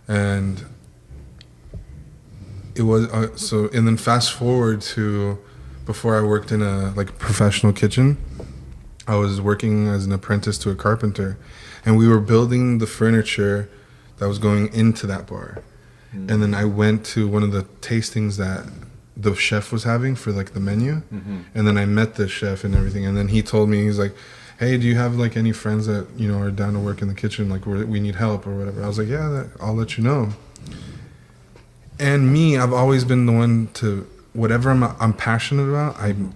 And it was so. And then fast forward to before I worked in a like professional kitchen. I was working as an apprentice to a carpenter, and we were building the furniture that was going into that bar. And then I went to one of the tastings that the chef was having for like the menu. And then I met the chef and everything. And then he told me, he's like, hey, do you have like any friends that, you know, are down to work in the kitchen? Like we need help or whatever. I was like, yeah, I'll let you know. And me, I've always been the one to, whatever I'm passionate about, I'm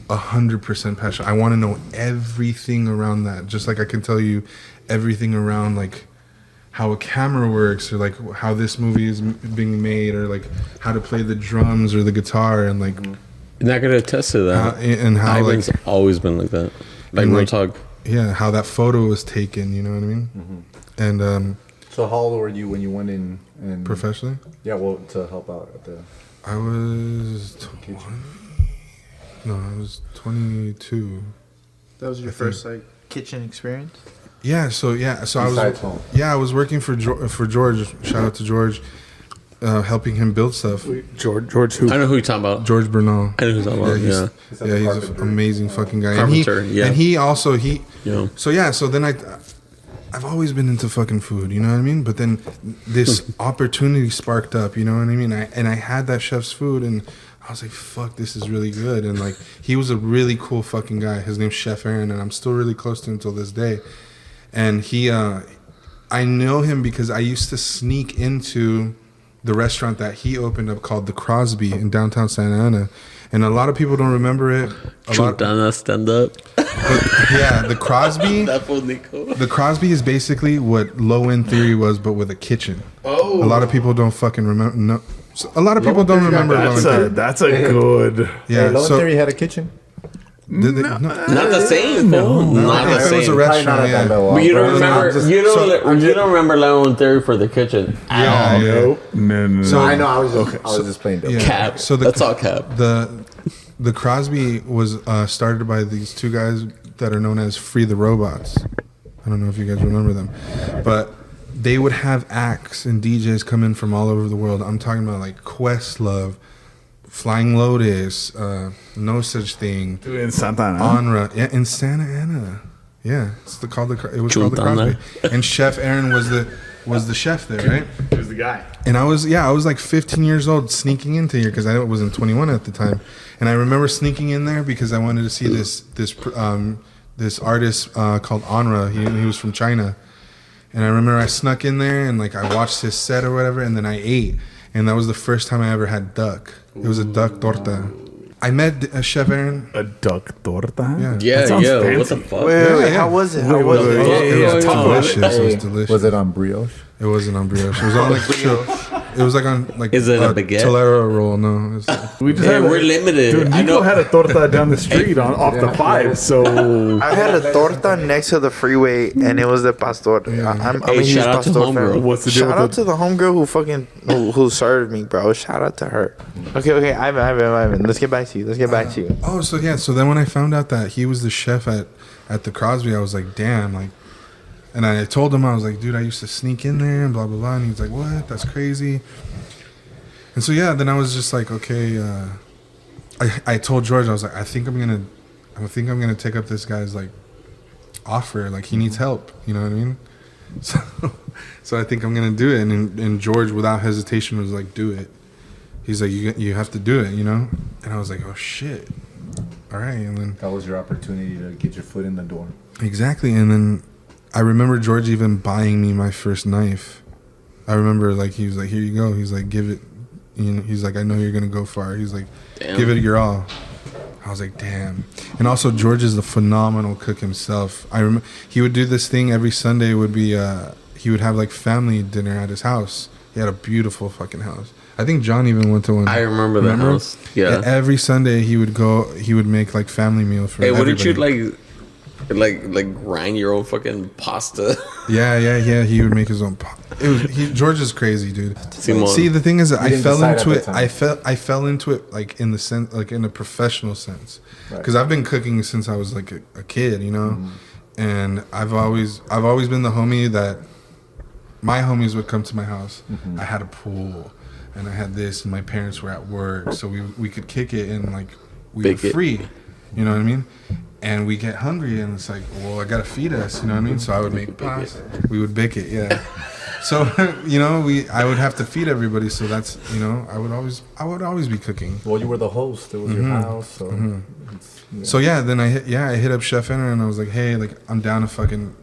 100% passionate. I want to know everything around that. Just like I can tell you everything around like how a camera works, or like how this movie is being made, or like how to play the drums or the guitar, and like You're not gonna attest to that. how Ivan's like always been like that. Like and, real like, talk. yeah, how that photo was taken. You know what I mean? And So how old were you when you went in and professionally, Yeah, well, to help out at the I was 20. No, I was 22. That was your first like kitchen experience? Yeah, so I Besides was home. I was working for George. Shout out to George, helping him build stuff. George who? I know who you're talking about. George Bernal. I know who you're talking about. Yeah. Is that Yeah, the he's carpenter? an amazing fucking guy. Carpenter, yeah. And he also Yeah. So then I've always been into fucking food, you know what I mean? But then this opportunity sparked up, you know what I mean? I had that chef's food, and I was like, fuck, this is really good. And like, he was a really cool fucking guy. His name's Chef Aaron, and I'm still really close to him till this day. And he, I know him because I used to sneak into the restaurant that he opened up called The Crosby in downtown Santa Ana. And a lot of people don't remember it. Chutana stand up. Yeah, the Crosby. That fool Nico. The Crosby is basically what Low End Theory was, but with a kitchen. Oh. A lot of people don't fucking remember. No, so a lot of people don't remember Low End Theory. That's a good. Yeah, Hey, Low End so Theory had a kitchen. did they, no, Not the same. No, not okay, the so it was a same. restaurant. Probably not at that Yeah. level. But you don't Bro, remember. I'm just- You don't remember Low Theory for the kitchen. Yeah, yeah. Nope. No. So I know. I was just playing dumb. Yeah. Cap. So That's all cap. The Crosby was started by these two guys that are known as Free the Robots. I don't know if you guys remember them, but they would have acts and DJs come in from all over the world. I'm talking about like Questlove, Flying Lotus, No Such Thing, in Santa Ana. Onra, yeah, in Santa Ana. Yeah, it was called the Chutana. Crosby, and Chef Aaron was the chef there, right? Who's the guy? And I was like 15 years old sneaking into here because I wasn't 21 at the time. And I remember sneaking in there because I wanted to see this artist called Onra. He was from China. And I remember I snuck in there and like I watched his set or whatever, and then I ate. and that was the first time I ever had duck. It was a duck torta. I met Chef Aaron. A duck torta? Yeah. That Yeah, sounds yeah. fancy. What the fuck? Wait, how was it? How was it? It was delicious. It was Hey, delicious. was it on brioche? It wasn't on brioche. It was on it was like on like Is it a baguette? Tolero roll. No, it was like, We just Hey, had we're limited. Dude, I Nico know. had a torta down the street off the 5, so... I had a torta next to the freeway, and it was the pastor. I'm Hey, a huge shout out to pastor homegirl. fan. What's the deal Shout with out to the homegirl who served me, bro. Shout out to her. Okay, Ivan. Let's get back to you. oh, so yeah. So then when I found out that he was the chef at the Crosby, I was like, damn, like. And I told him, I was like, dude, I used to sneak in there and blah blah blah. And he was like, what? That's crazy. And so yeah, then I was just like, okay. I told George, I was like, I think I'm gonna take up this guy's like offer. Like he needs help. You know what I mean? So I think I'm gonna do it. And George, without hesitation, was like, do it. He's like, you have to do it. You know? And I was like, oh shit. All right. And then That was your opportunity to get your foot in the door. exactly. And then I remember George even buying me my first knife. I remember like he was like, here you go. He's like, give it. You know, he's like, I know you're gonna go far. He's like, Damn. give it your all. I was like, damn. And also George is a phenomenal cook himself. I remember he would do this thing every Sunday. Would be he would have like family dinner at his house. He had a beautiful fucking house. I think John even went to one. I remember the house. Yeah. And every Sunday he would make like family meal for Hey, everybody. wouldn't you like grind your own fucking pasta? Yeah. He would make his own. George is crazy, dude. Simon. See, the thing is, that I didn't fell decide into at it. the time. I fell into it like in the sense, like in a professional sense, Right. because I've been cooking since I was like a kid, you know, and I've always been the homie that my homies would come to my house. I had a pool, and I had this, and my parents were at work, so we could kick it, and like we Bake were it. free, you know what I mean? And we get hungry, and it's like, well, I gotta feed us, you know what I mean? So I would make pasta. We would bake it, yeah. So you know, I would have to feed everybody. So that's, you know, I would always be cooking. Well, you were the host. It was your house, so. So yeah, then I hit up Chef Aaron, and I was like, hey, like I'm down to fucking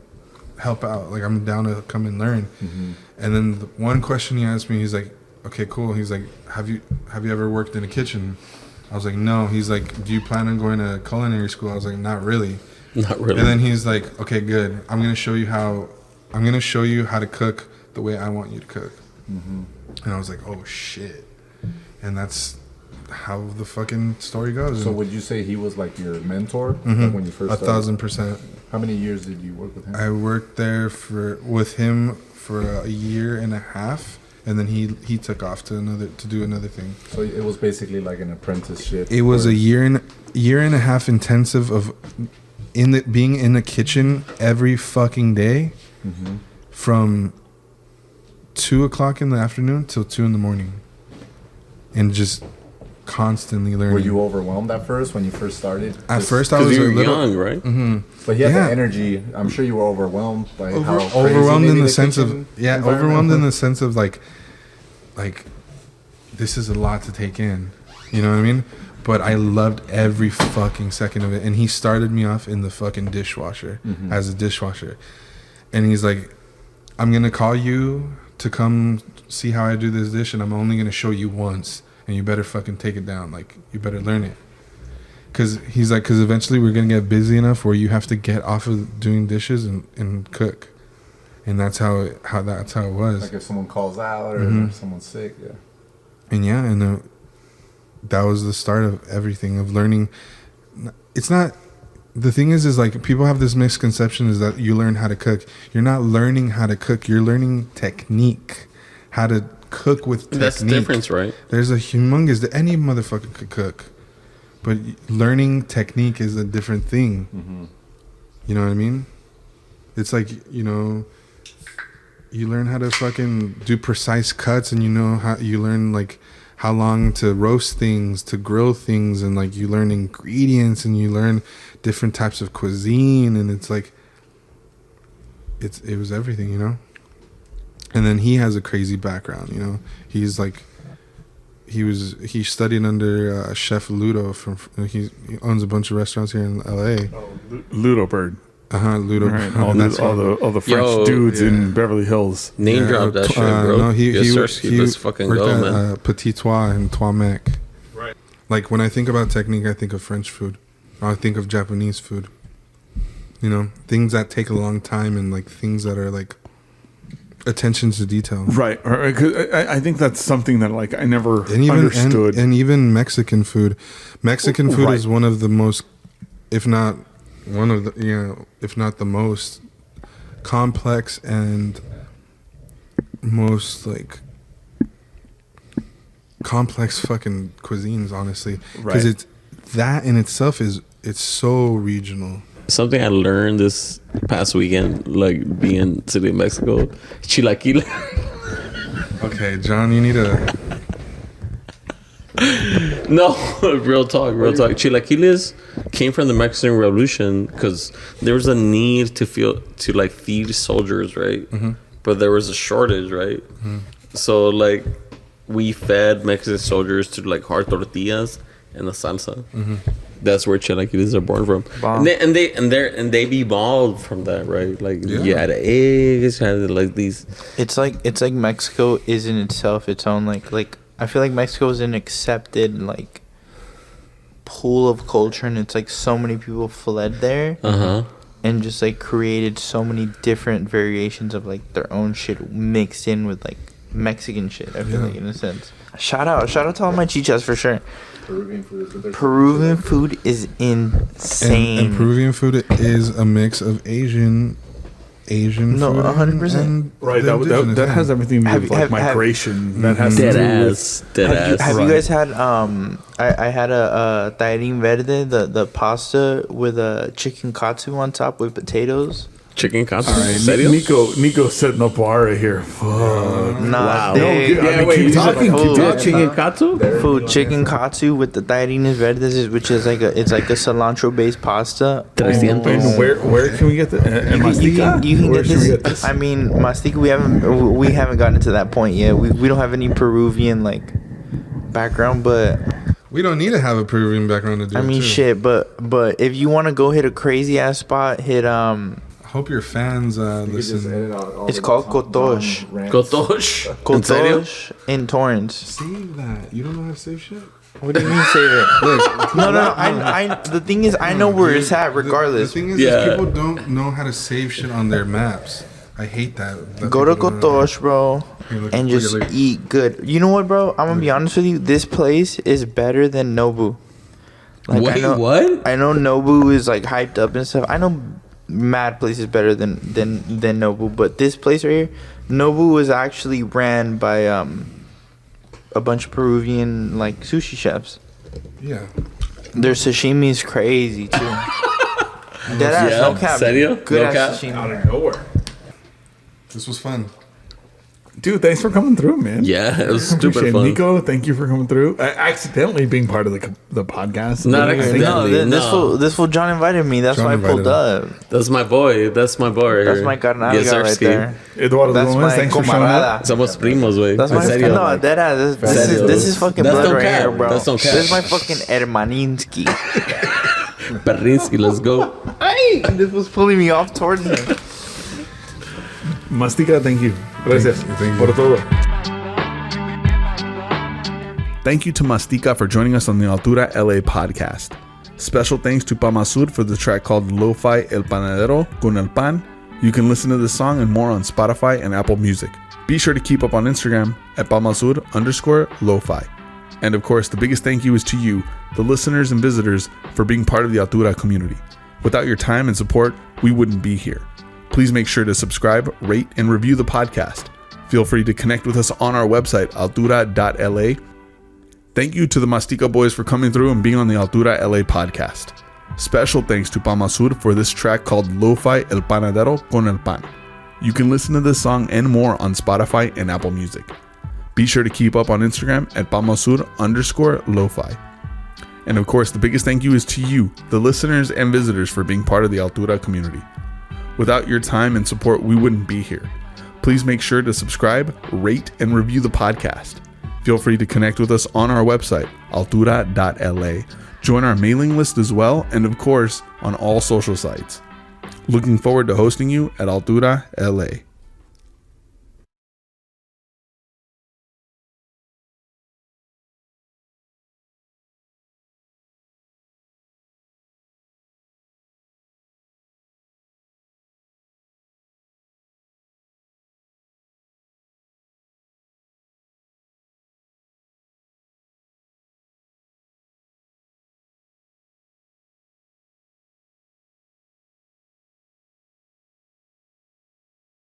help out. Like I'm down to come and learn. And then the one question he asked me, he's like, okay, cool. He's like, have you ever worked in a kitchen? I was like, no. He's like, do you plan on going to culinary school? I was like, not really. Not really. And then he's like, okay, good. I'm gonna show you how to cook the way I want you to cook. And I was like, oh shit. And that's how the fucking story goes. So And would you say he was like your mentor like when you first started? 1,000%. How many years did you work with him? I worked there with him for a year and a half, and then he took off to do another thing. So it was basically like an apprenticeship. It was where- a year and a half intensive of being in the kitchen every fucking day from 2:00 in the afternoon till 2 in the morning, and just constantly learning. Were you overwhelmed at first when you first started? At Just- first, I Because was a you were little young, right? But he had yeah. the energy. I'm sure you were overwhelmed by how crazy overwhelmed in maybe the sense of kitchen overwhelmed in environment the sense of like this is a lot to take in, you know what I mean? But I loved every fucking second of it. And he started me off in the fucking dishwasher as a dishwasher, and he's like, I'm gonna call you to come see how I do this dish, and I'm only gonna show you once, and you better fucking take it down. Like, you better learn it. Cause he's like, cause eventually we're gonna get busy enough where you have to get off of doing dishes and cook, and that's how it was. Like if someone calls out or if someone's sick, yeah. And yeah, and that was the start of everything, of learning. It's not, the thing is like people have this misconception is that you learn how to cook. You're not learning how to cook. You're learning technique, how to cook with technique. That's the difference, right? There's a humongous, any motherfucker could cook, but learning technique is a different thing. You know what I mean? It's like, you know, you learn how to fucking do precise cuts, and you know how you learn like how long to roast things, to grill things, and like you learn ingredients, and you learn different types of cuisine, and it's like it was everything, you know. And then he has a crazy background, you know. He's like he studied under Chef Ludo he owns a bunch of restaurants here in LA. Ludo Bird. Ludo. Right, That's all the French dudes in Beverly Hills. Name drop that shit, bro. No, he let's fucking worked go, at man. Petit Trois and Trois Mec. Right. Like when I think about technique, I think of French food. I think of Japanese food. You know, things that take a long time and like things that are like attention to detail. Right. 'Cause I think that's something that like I never And understood. and even Mexican food. Mexican food is one of the most, if not one of the, if not the most complex and most like complex fucking cuisines, honestly, because it's that in itself it's so regional. Something I learned this past weekend, like being city of Mexico, chilaquil. Okay, John, you need to. No, real talk. Chilaquiles came from the Mexican Revolution because there was a need to feed soldiers, right? Mm-hmm. But there was a shortage, right? Mm-hmm. So like we fed Mexican soldiers to like hard tortillas and the salsa. Mm-hmm. That's where chilaquiles are born from. Wow. And they evolved from that, right? Like you had eggs, you had like these. It's like Mexico is in itself its own like. I feel like Mexico is an accepted like pool of culture, and it's like so many people fled there and just like created so many different variations of like their own shit mixed in with like Mexican shit. I feel like in a sense. Shout out to all my chichas for sure. Peruvian food is insane. And Peruvian food is a mix of Asian no, food 100%. Right, that has everything to do with like migration. That has dead to do ass, dead ass. Have you guys had I had a tajín verde, the pasta with a chicken katsu on top with potatoes. Chicken katsu. All right, Nico setting the bar right here. Wow. Keep talking. Chicken katsu. Food, chicken katsu with the tajín verdes, which is like a cilantro based pasta. And where can we get the? Mastica? You can Where get should we this. get this? I mean, Mastica. We haven't gotten to that point yet. We don't have any Peruvian like background, but we don't need to have a Peruvian background to do. I mean, shit. But if you want to go hit a crazy ass spot, hit I hope your fans listen. It's called Kotosh. Kotosh in Torrance. Save that. You don't know how to save shit? What do you mean save it? No. I the thing is, I know where it's at regardless. The thing is people don't know how to save shit on their maps. I hate that. Go to Kotosh, bro, and just eat good. You know what, bro? I'm gonna be honest with you. This place is better than Nobu. Like, Wait, what? I know Nobu is like hyped up and stuff. I know mad place is better than Nobu, but this place right here, Nobu was actually ran by a bunch of Peruvian like sushi chefs. Yeah. Their sashimi is crazy too. Deadass, no cap. Serio? Good No ass cap? sashimi. Out of nowhere. This was fun. Dude, thanks for coming through, man. Yeah, it was Appreciate stupid it. fun. Nico, thank you for coming through. Accidentally being part of the podcast. Not accidentally. This fool John invited me. That's John why I pulled invited up. That's my boy. That's my boy. That's my carnal right there. Eduardo That's Gomez, my thanks for showing up. camarada. Somos primos, güey. That's my Serio. no, deadass. This is fucking That's blood no right cap. here, bro. That's no cap. This is my fucking hermaninsky. Perrinsky, let's go. Hey, this was pulling me off towards him. Mastica, thank you. Gracias. Thank you. Por todo. Thank you to Mastica for joining us on the Altura LA podcast. Special thanks to Pamasur for the track called Lo-Fi El Panadero con el Pan. You can listen to this song and more on Spotify and Apple Music. Be sure to keep up on Instagram at Pamasur_Lo-Fi. And of course, the biggest thank you is to you, the listeners and visitors, for being part of the Altura community. Without your time and support, we wouldn't be here. Please make sure to subscribe, rate, and review the podcast. Feel free to connect with us on our website, altura.la. Thank you to the Mastica Boys for coming through and being on the Altura LA podcast. Special thanks to Pamasur for this track called Lo-Fi El Panadero con el Pan. You can listen to this song and more on Spotify and Apple Music. Be sure to keep up on Instagram at Pamasur_Lo-Fi. And of course, the biggest thank you is to you, the listeners and visitors, for being part of the Altura community. Without your time and support, we wouldn't be here. Please make sure to subscribe, rate, and review the podcast. Feel free to connect with us on our website, altura.la. Join our mailing list as well, and of course, on all social sites. Looking forward to hosting you at Altura, LA.